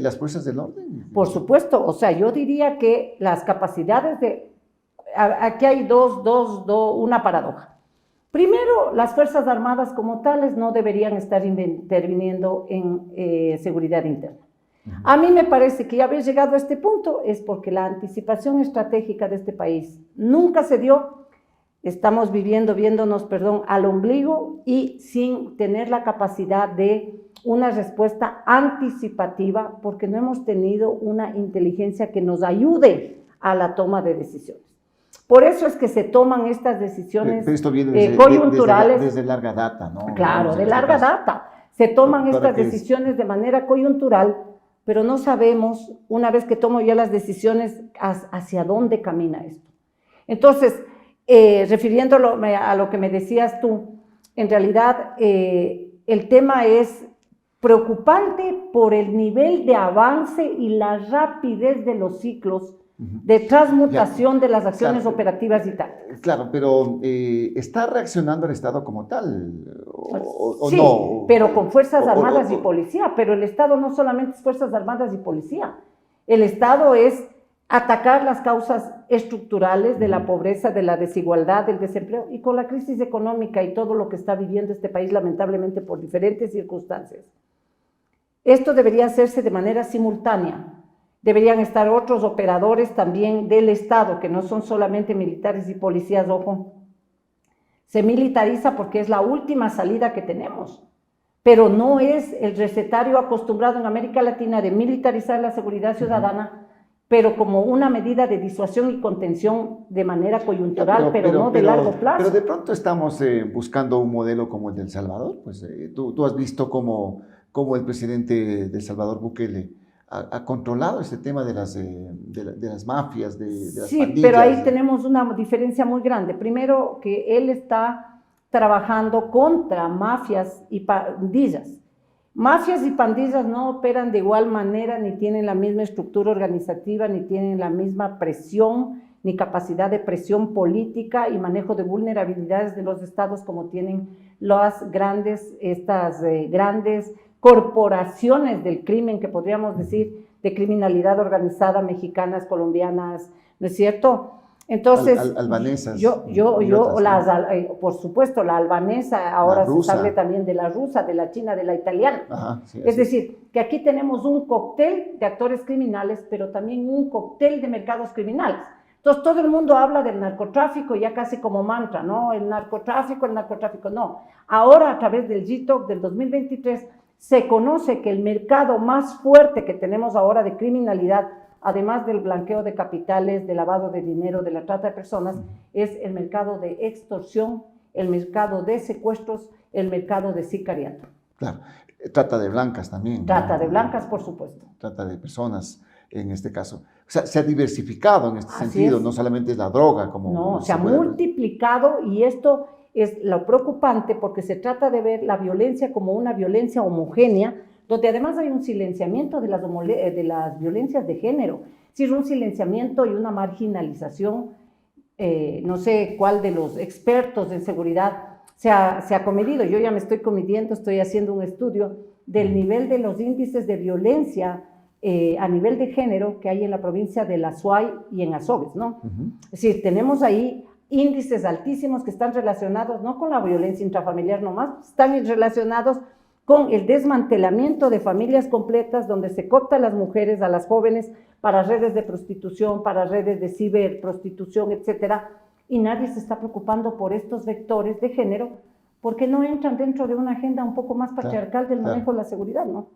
las fuerzas del orden? Por supuesto. O sea, yo diría que las capacidades aquí hay una paradoja. Primero, las Fuerzas Armadas como tales no deberían estar interviniendo en seguridad interna. A mí me parece que ya haber llegado a este punto es porque la anticipación estratégica de este país nunca se dio. Estamos viéndonos al ombligo y sin tener la capacidad de una respuesta anticipativa porque no hemos tenido una inteligencia que nos ayude a la toma de decisiones. Por eso es que se toman estas decisiones pero esto viene coyunturales. Desde larga data, ¿no? Claro, de larga data. Se toman estas decisiones de manera coyuntural, pero no sabemos, una vez que tomo ya las decisiones, hacia dónde camina esto. Entonces, refiriéndolo a lo que me decías tú, en realidad el tema es preocupante por el nivel de avance y la rapidez de los ciclos de transmutación de las acciones operativas y tácticas. Claro, pero ¿está reaccionando el Estado como tal? ¿O sí, no? Pero con Fuerzas Armadas y Policía. Pero el Estado no solamente es Fuerzas Armadas y Policía. El Estado es atacar las causas estructurales de la pobreza, de la desigualdad, del desempleo, y con la crisis económica y todo lo que está viviendo este país, lamentablemente, por diferentes circunstancias. Esto debería hacerse de manera simultánea. Deberían estar otros operadores también del Estado, que no son solamente militares y policías, ojo. Se militariza porque es la última salida que tenemos, pero no es el recetario acostumbrado en América Latina de militarizar la seguridad ciudadana, pero como una medida de disuasión y contención de manera coyuntural, pero no de largo plazo. Pero de pronto estamos buscando un modelo como el de El Salvador. Pues tú has visto cómo el presidente de El Salvador, Bukele, ha controlado este tema de las mafias, de las pandillas. Sí, pero ahí tenemos una diferencia muy grande. Primero, que él está trabajando contra mafias y pandillas. Mafias y pandillas no operan de igual manera, ni tienen la misma estructura organizativa, ni tienen la misma presión, ni capacidad de presión política y manejo de vulnerabilidades de los estados como tienen estas grandes corporaciones del crimen, que podríamos decir, de criminalidad organizada, mexicanas, colombianas, ¿no es cierto? Entonces, albanesas. Por supuesto, la albanesa, ahora se sabe también de la rusa, de la china, de la italiana. Ajá, sí, es decir, que aquí tenemos un cóctel de actores criminales, pero también un cóctel de mercados criminales. Entonces, todo el mundo habla del narcotráfico ya casi como mantra, ¿no? El narcotráfico, no. Ahora, a través del GTOC del 2023, se conoce que el mercado más fuerte que tenemos ahora de criminalidad, además del blanqueo de capitales, del lavado de dinero, de la trata de personas, es el mercado de extorsión, el mercado de secuestros, el mercado de sicariato. Claro, trata de blancas también. Trata de blancas, por supuesto. Trata de personas, en este caso. O sea, se ha diversificado en este sentido, no solamente es la droga. No, se ha multiplicado, y esto es lo preocupante porque se trata de ver la violencia como una violencia homogénea, donde además hay un silenciamiento de las violencias de género, es decir, un silenciamiento y una marginalización. No sé cuál de los expertos en seguridad se ha comedido. Yo ya me estoy comidiendo, estoy haciendo un estudio del nivel de los índices de violencia a nivel de género que hay en la provincia de La Suay y en Azogues, ¿no? Es decir, tenemos ahí índices altísimos que están relacionados no con la violencia intrafamiliar nomás, están relacionados con el desmantelamiento de familias completas, donde se coopta a las mujeres, a las jóvenes, para redes de prostitución, para redes de ciberprostitución, etcétera, y nadie se está preocupando por estos vectores de género, porque no entran dentro de una agenda un poco más patriarcal del manejo de la seguridad, ¿no?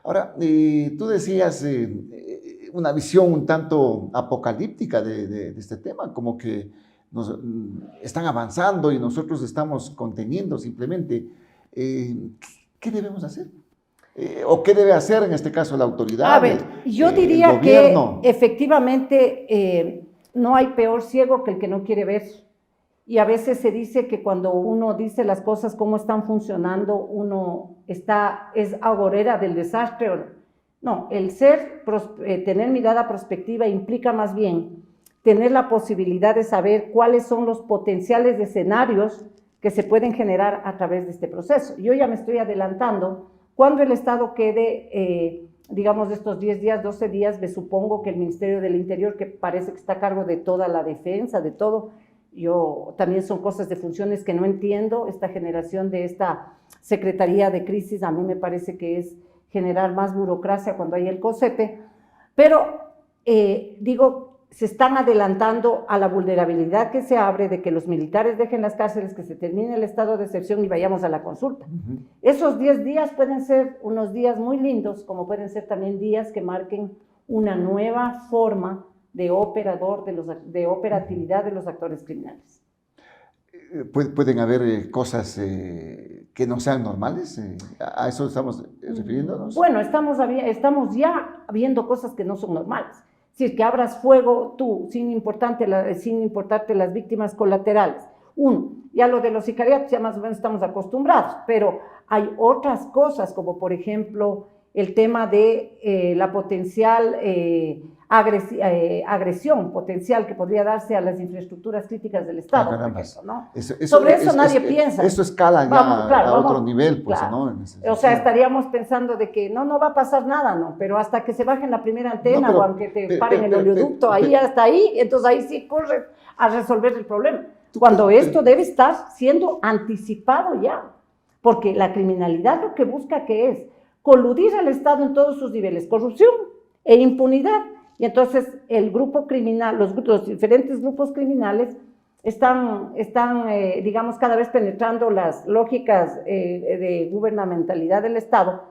Ahora, tú decías una visión un tanto apocalíptica de este tema, como que están avanzando y nosotros estamos conteniendo simplemente. ¿Qué debemos hacer? ¿O qué debe hacer en este caso la autoridad? A ver, yo diría el gobierno? que efectivamente no hay peor ciego que el que no quiere ver. Y a veces se dice que cuando uno dice las cosas cómo están funcionando, uno es agorera del desastre. No, el tener mirada prospectiva implica más bien tener la posibilidad de saber cuáles son los potenciales escenarios que se pueden generar a través de este proceso. Yo ya me estoy adelantando. Cuando el Estado quede, digamos, de estos 10 días, 12 días, me supongo que el Ministerio del Interior, que parece que está a cargo de toda la defensa, de todo, también son cosas de funciones que no entiendo. Esta generación de esta Secretaría de Crisis, a mí me parece que es generar más burocracia cuando hay el COSEPE, pero digo, se están adelantando a la vulnerabilidad que se abre de que los militares dejen las cárceles, que se termine el estado de excepción y vayamos a la consulta. Esos 10 días pueden ser unos días muy lindos, como pueden ser también días que marquen una nueva forma de operatividad de los actores criminales. ¿Pueden haber cosas que no sean normales? ¿A eso estamos refiriéndonos? Bueno, estamos ya viendo cosas que no son normales. Es decir, que abras fuego tú, sin importarte las víctimas colaterales. Ya lo de los sicariatos ya más o menos estamos acostumbrados, pero hay otras cosas, como por ejemplo el tema de la potencial agresión potencial que podría darse a las infraestructuras críticas del Estado, por ejemplo, ¿no? Sobre eso nadie piensa. Eso escala ya a otro nivel, pues, claro. ¿no? O sea, estaríamos pensando de que no va a pasar nada, ¿no? Pero hasta que se baje en la primera antena o aunque te paren el oleoducto, hasta ahí, entonces ahí sí corres a resolver el problema. Cuando esto debe estar siendo anticipado ya, porque la criminalidad lo que busca que es coludir al Estado en todos sus niveles, corrupción e impunidad. Y entonces el grupo criminal, los diferentes grupos criminales están digamos, cada vez penetrando las lógicas de gubernamentalidad del Estado,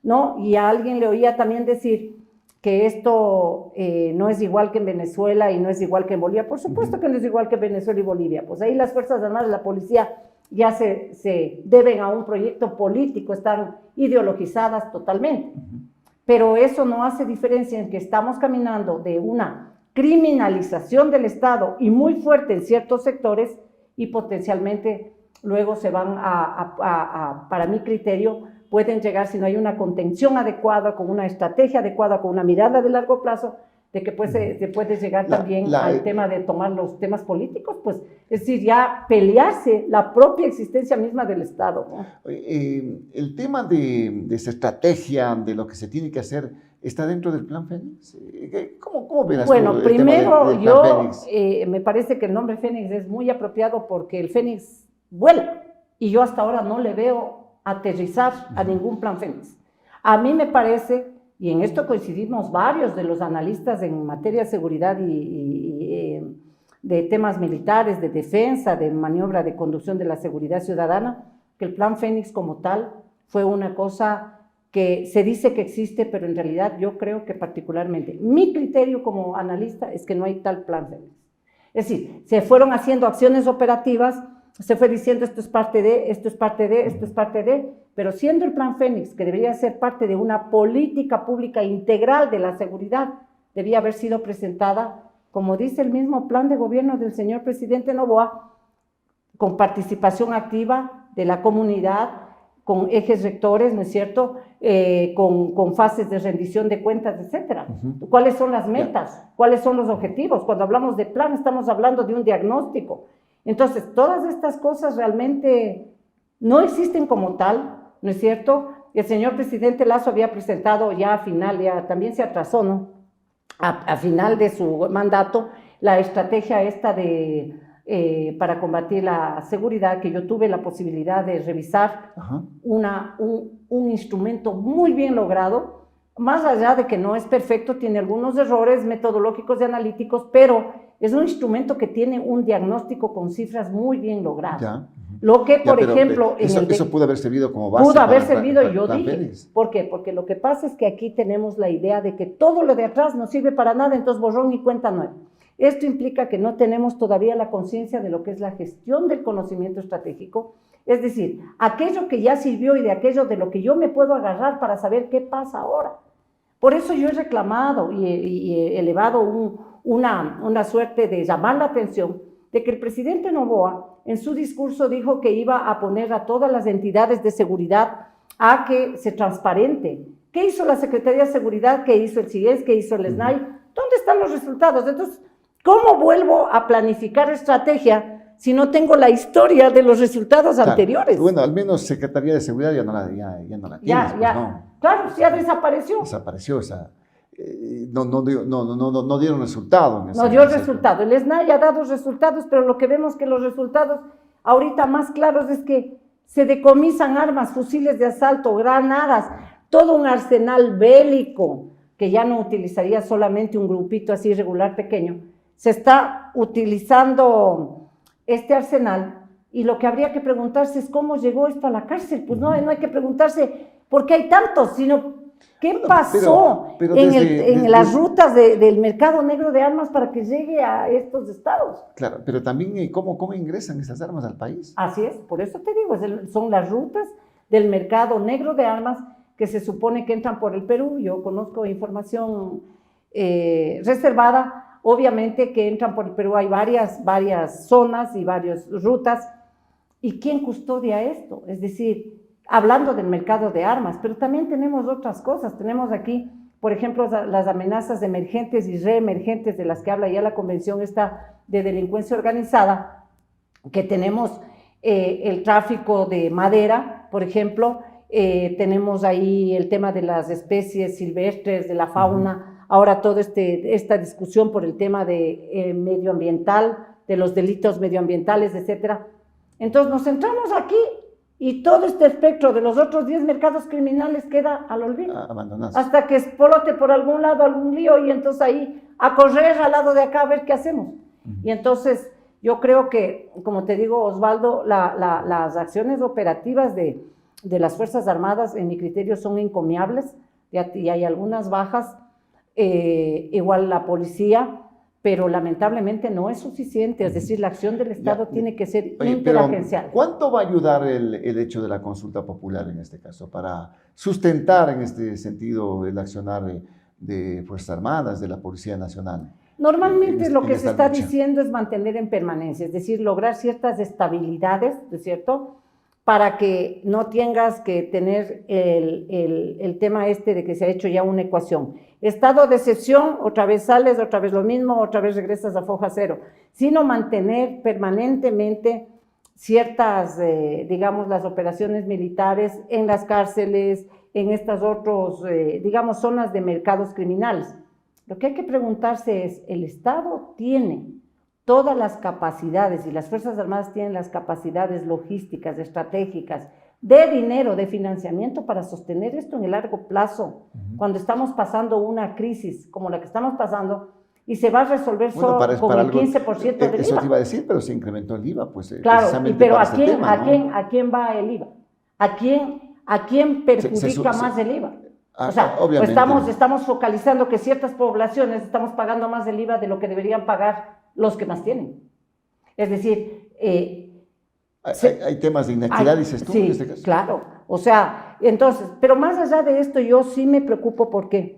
¿no? Y a alguien le oía también decir que esto no es igual que en Venezuela y no es igual que en Bolivia. Por supuesto que no es igual que en Venezuela y Bolivia. Pues ahí las Fuerzas Armadas, la policía, ya se deben a un proyecto político, están ideologizadas totalmente. Pero eso no hace diferencia en que estamos caminando de una criminalización del Estado y muy fuerte en ciertos sectores y potencialmente luego se van para mi criterio, pueden llegar, si no hay una contención adecuada, con una estrategia adecuada, con una mirada de largo plazo, de que se puede llegar también al tema de tomar los temas políticos, pues, es decir, ya pelearse la propia existencia misma del Estado, ¿no? El tema de esa estrategia, de lo que se tiene que hacer, ¿está dentro del Plan Fénix? ¿Cómo verás bueno, tú el primero tema del Plan Fénix? Me parece que el nombre Fénix es muy apropiado porque el Fénix vuela, y yo hasta ahora no le veo aterrizar a ningún Plan Fénix. A mí me parece, y en esto coincidimos varios de los analistas en materia de seguridad y de temas militares, de defensa, de maniobra de conducción de la seguridad ciudadana, que el Plan Fénix como tal fue una cosa que se dice que existe, pero en realidad yo creo que particularmente, mi criterio como analista es que no hay tal Plan Fénix. Es decir, se fueron haciendo acciones operativas, se fue diciendo esto es parte de, esto es parte de, esto es parte de, pero siendo el Plan Fénix, que debería ser parte de una política pública integral de la seguridad, debía haber sido presentada, como dice el mismo plan de gobierno del señor presidente Noboa, con participación activa de la comunidad, con ejes rectores, ¿no es cierto?, con fases de rendición de cuentas, etcétera. ¿Cuáles son las metas? ¿Cuáles son los objetivos? Cuando hablamos de plan, estamos hablando de un diagnóstico. Entonces, todas estas cosas realmente no existen como tal, ¿no es cierto? El señor presidente Lasso había presentado ya a final, ya también se atrasó, ¿no?, a final de su mandato, la estrategia esta para combatir la seguridad, que yo tuve la posibilidad de revisar, un instrumento muy bien logrado, más allá de que no es perfecto, tiene algunos errores metodológicos y analíticos, pero es un instrumento que tiene un diagnóstico con cifras muy bien logrado. Ya. Lo que, por ejemplo... Eso pudo haber servido como base. Pudo haber servido, y yo Plan dije, Fénix. ¿por qué? Porque lo que pasa es que aquí tenemos la idea de que todo lo de atrás no sirve para nada, entonces borrón y cuenta nueva. Esto implica que no tenemos todavía la conciencia de lo que es la gestión del conocimiento estratégico Es decir, aquello que ya sirvió y de aquello de lo que yo me puedo agarrar para saber qué pasa ahora. Por eso yo he reclamado y he elevado una suerte de llamar la atención de que el presidente Noboa en su discurso dijo que iba a poner a todas las entidades de seguridad a que se transparente. ¿Qué hizo la Secretaría de Seguridad? ¿Qué hizo el CIES? ¿Qué hizo el SNAI? ¿Dónde están los resultados? Entonces, ¿cómo vuelvo a planificar estrategia si no tengo la historia de los resultados anteriores? Bueno, al menos Secretaría de Seguridad ya no la tienes, pues, ¿no? Claro, ya desapareció. Desapareció esa. No dieron resultado. No dio resultado. El SNAI ha dado resultados, pero lo que vemos que los resultados ahorita más claros es que se decomisan armas, fusiles de asalto, granadas, todo un arsenal bélico que ya no utilizaría solamente un grupito así irregular pequeño. Se está utilizando este arsenal y lo que habría que preguntarse es cómo llegó esto a la cárcel. Pues no hay que preguntarse por qué hay tantos, sino qué pasó en las rutas del mercado negro de armas para que llegue a estos estados. Claro, pero también cómo ingresan esas armas al país. Así es, por eso te digo, son las rutas del mercado negro de armas que se supone que entran por el Perú. Yo conozco información reservada. Obviamente que entran por el Perú, hay varias zonas y varias rutas. ¿Y quién custodia esto? Es decir, hablando del mercado de armas, pero también tenemos otras cosas. Tenemos aquí, por ejemplo, las amenazas emergentes y reemergentes de las que habla ya la Convención esta de delincuencia organizada, que tenemos el tráfico de madera, por ejemplo, tenemos ahí el tema de las especies silvestres, de la fauna. Ahora toda esta discusión por el tema de medioambiental, de los delitos medioambientales, etcétera. Entonces nos centramos aquí y todo este espectro de los otros 10 mercados criminales queda al olvido. Abandonados. Hasta que explote por algún lado algún lío y entonces ahí a correr al lado de acá a ver qué hacemos. Y entonces yo creo que, como te digo, Osvaldo, las acciones operativas de las Fuerzas Armadas, en mi criterio, son encomiables y hay algunas bajas. Igual la policía, pero lamentablemente no es suficiente, es decir, la acción del Estado tiene que ser interagencial. ¿Cuánto va a ayudar el hecho de la consulta popular en este caso para sustentar en este sentido el accionar de Fuerzas Armadas, de la Policía Nacional? Normalmente lo que se está diciendo es mantener en permanencia, es decir, lograr ciertas estabilidades, ¿no es cierto?, para que no tengas que tener el tema de que se ha hecho ya una ecuación. Estado de excepción, otra vez sales, otra vez lo mismo, otra vez regresas a foja cero, sino mantener permanentemente ciertas, digamos, las operaciones militares en las cárceles, en estas otros, digamos, zonas de mercados criminales. Lo que hay que preguntarse es, ¿el Estado tiene todas las capacidades y las Fuerzas Armadas tienen las capacidades logísticas, estratégicas, de dinero, de financiamiento para sostener esto en el largo plazo, cuando estamos pasando una crisis como la que estamos pasando y se va a resolver solo con el 15% del IVA? Eso te iba a decir, pero se incrementó el IVA, pues. Claro, pero ¿a quién va el IVA? ¿A quién perjudica más el IVA? O sea, pues estamos focalizando que ciertas poblaciones estamos pagando más el IVA de lo que deberían pagar los que más tienen. Es decir, hay temas de inequidad, dices tú, en este caso. Claro. O sea, entonces, pero más allá de esto, yo sí me preocupo porque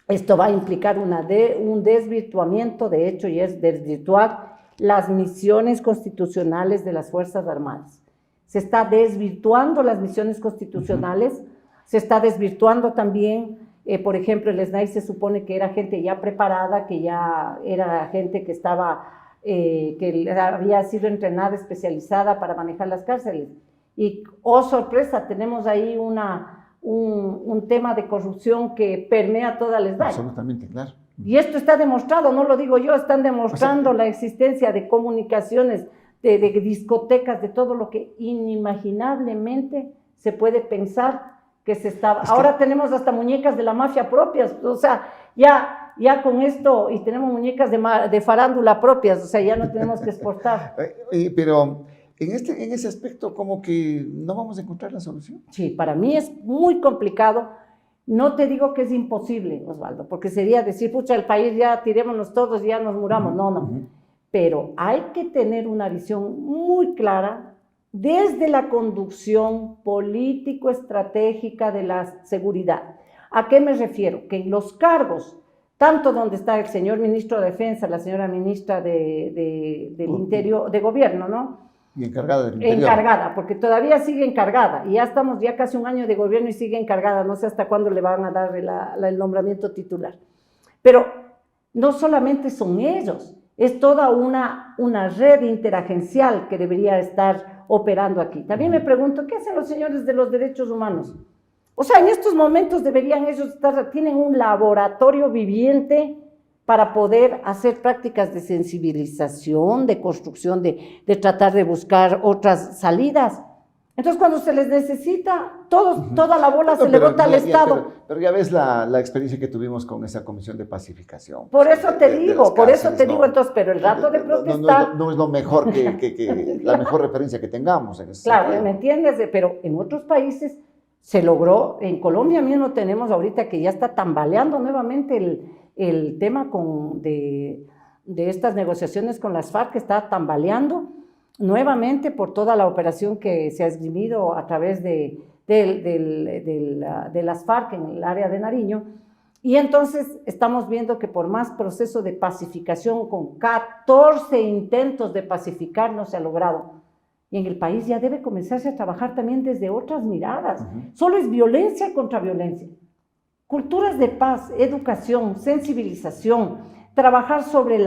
esto va a implicar un desvirtuamiento, de hecho, y es desvirtuar las misiones constitucionales de las Fuerzas Armadas. Se está desvirtuando las misiones constitucionales, se está desvirtuando también. Por ejemplo, el SNAI se supone que era gente ya preparada, que ya era gente que que había sido entrenada, especializada para manejar las cárceles. Y, oh sorpresa, tenemos ahí un tema de corrupción que permea toda la SNAI. Absolutamente, claro. Y esto está demostrado, no lo digo yo, están demostrando la existencia de comunicaciones, de discotecas, de todo lo que inimaginablemente se puede pensar que se estaba. Ahora tenemos hasta muñecas de la mafia propias, o sea, ya con esto, y tenemos muñecas de farándula propias, o sea, ya no tenemos que exportar. Pero en ese aspecto, como que no vamos a encontrar la solución. Sí, para mí es muy complicado. No te digo que es imposible, Osvaldo, porque sería decir, pucha, el país ya tirémonos todos y ya nos muramos. No. Pero hay que tener una visión muy clara desde la conducción político-estratégica de la seguridad. ¿A qué me refiero? Que en los cargos, tanto donde está el señor ministro de Defensa, la señora ministra del Interior, de Gobierno, ¿no? Y encargada del interior. Encargada, porque todavía sigue encargada, y ya estamos ya casi un año de gobierno y sigue encargada, no sé hasta cuándo le van a dar el nombramiento titular. Pero no solamente son ellos, es toda una red interagencial que debería estar operando aquí. También me pregunto, ¿qué hacen los señores de los derechos humanos? O sea, en estos momentos deberían ellos estar, tienen un laboratorio viviente para poder hacer prácticas de sensibilización, de construcción, de tratar de buscar otras salidas. Entonces, cuando se les necesita, toda la bola se le bota al Estado. Pero ya ves la experiencia que tuvimos con esa comisión de pacificación. Por eso te digo, entonces, pero el rato de protestar... No es lo mejor la mejor referencia que tengamos en ese Claro, sentido. ¿me entiendes? Pero en otros países se logró, en Colombia mismo tenemos ahorita que ya está tambaleando nuevamente el tema de estas negociaciones con las FARC, que está tambaleando nuevamente por toda la operación que se ha esgrimido a través de las FARC en el área de Nariño. Y entonces estamos viendo que por más proceso de pacificación, con 14 intentos de pacificar, no se ha logrado. Y en el país ya debe comenzarse a trabajar también desde otras miradas. Solo es violencia contra violencia. Culturas de paz, educación, sensibilización, trabajar sobre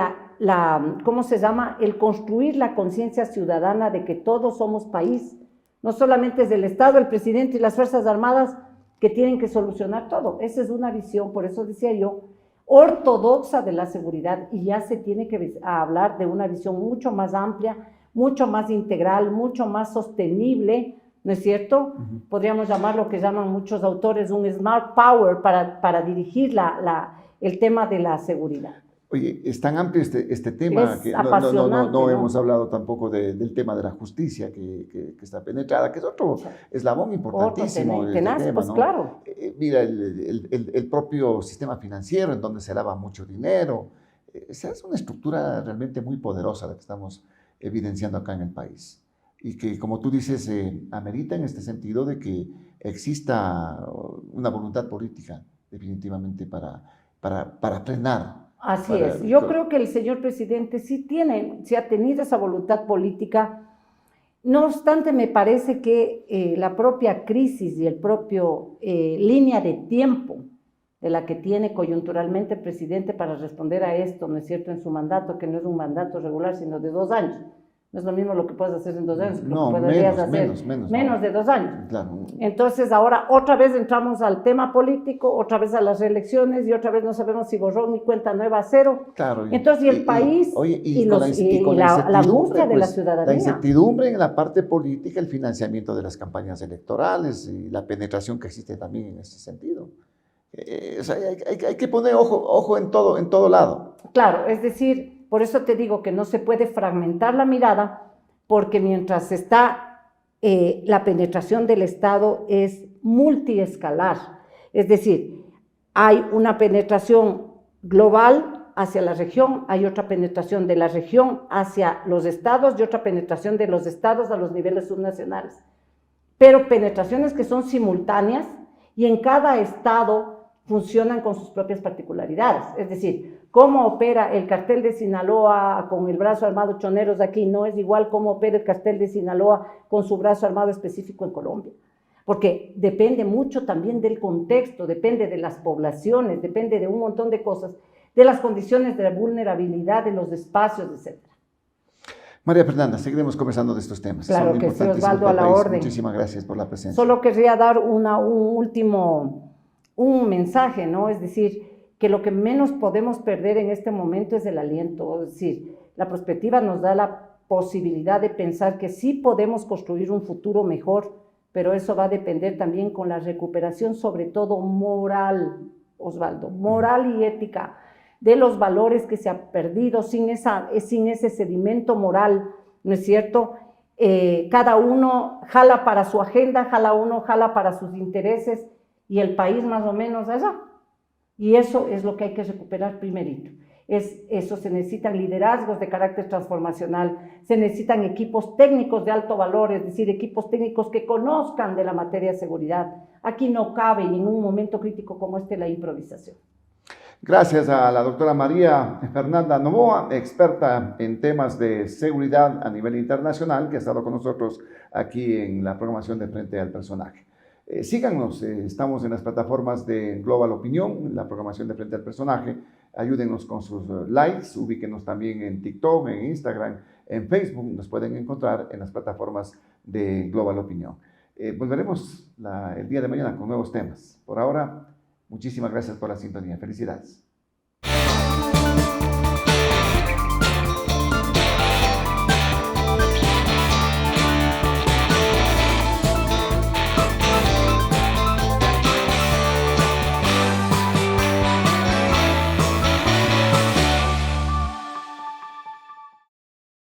¿cómo se llama? El construir la conciencia ciudadana de que todos somos país. No solamente es el Estado, el presidente y las Fuerzas Armadas que tienen que solucionar todo. Esa es una visión, por eso decía yo, ortodoxa de la seguridad, y ya se tiene que hablar de una visión mucho más amplia, mucho más integral, mucho más sostenible, ¿no es cierto? Podríamos llamar lo que llaman muchos autores un smart power para dirigir el tema de la seguridad. Oye, es tan amplio este tema que no hemos hablado tampoco del tema de la justicia que está penetrada, que es otro eslabón importantísimo. Tenaz, tema, pues ¿no? claro. Mira, el propio sistema financiero en donde se lava mucho dinero. Esa es una estructura realmente muy poderosa la que estamos evidenciando acá en el país. Y que, como tú dices, amerita en este sentido de que exista una voluntad política definitivamente para frenar. Así es. Yo creo que el señor presidente sí ha tenido esa voluntad política. No obstante, me parece que la propia crisis y el propio línea de tiempo de la que tiene coyunturalmente el presidente para responder a esto, ¿no es cierto?, en su mandato, que no es un mandato regular, sino de 2 años. No es lo mismo lo que puedes hacer en 2 años que lo que podrías hacer menos de 2 años. Claro. Entonces ahora otra vez entramos al tema político, otra vez a las reelecciones, y otra vez no sabemos si borrón y cuenta nueva, cero. Claro. Entonces, el país y la angustia de la ciudadanía. La incertidumbre en la parte política, el financiamiento de las campañas electorales y la penetración que existe también en ese sentido. O sea, hay que poner ojo en todo lado. Claro, es decir, por eso te digo que no se puede fragmentar la mirada, porque mientras está la penetración del Estado es multiescalar. Es decir, hay una penetración global hacia la región, hay otra penetración de la región hacia los estados y otra penetración de los estados a los niveles subnacionales. Pero penetraciones que son simultáneas y en cada estado funcionan con sus propias particularidades. Es decir, cómo opera el cartel de Sinaloa con el brazo armado Choneros aquí no es igual cómo opera el cartel de Sinaloa con su brazo armado específico en Colombia. Porque depende mucho también del contexto, depende de las poblaciones, depende de un montón de cosas, de las condiciones de vulnerabilidad de los espacios, etc. María Fernanda, seguiremos conversando de estos temas. Claro que sí, Osvaldo, a la orden. Muchísimas gracias por la presencia. Solo querría dar un mensaje, ¿no? Es decir, que lo que menos podemos perder en este momento es el aliento. Es decir, la perspectiva nos da la posibilidad de pensar que sí podemos construir un futuro mejor, pero eso va a depender también con la recuperación, sobre todo moral, Osvaldo, moral y ética, de los valores que se han perdido sin ese sedimento moral, ¿no es cierto? Cada uno jala para su agenda, jala para sus intereses, y el país más o menos allá. Y eso es lo que hay que recuperar primerito. Eso, se necesitan liderazgos de carácter transformacional, se necesitan equipos técnicos de alto valor, es decir, equipos técnicos que conozcan de la materia de seguridad. Aquí no cabe en ningún momento crítico como este la improvisación. Gracias a la doctora María Fernanda Novoa, experta en temas de seguridad a nivel internacional, que ha estado con nosotros aquí en la programación de Frente al Personaje. Síganos, estamos en las plataformas de Global Opinión, la programación de Frente al Personaje. Ayúdenos con sus likes, ubíquenos también en TikTok, en Instagram, en Facebook. Nos pueden encontrar en las plataformas de Global Opinión. Volveremos el día de mañana con nuevos temas. Por ahora, muchísimas gracias por la sintonía. Felicidades.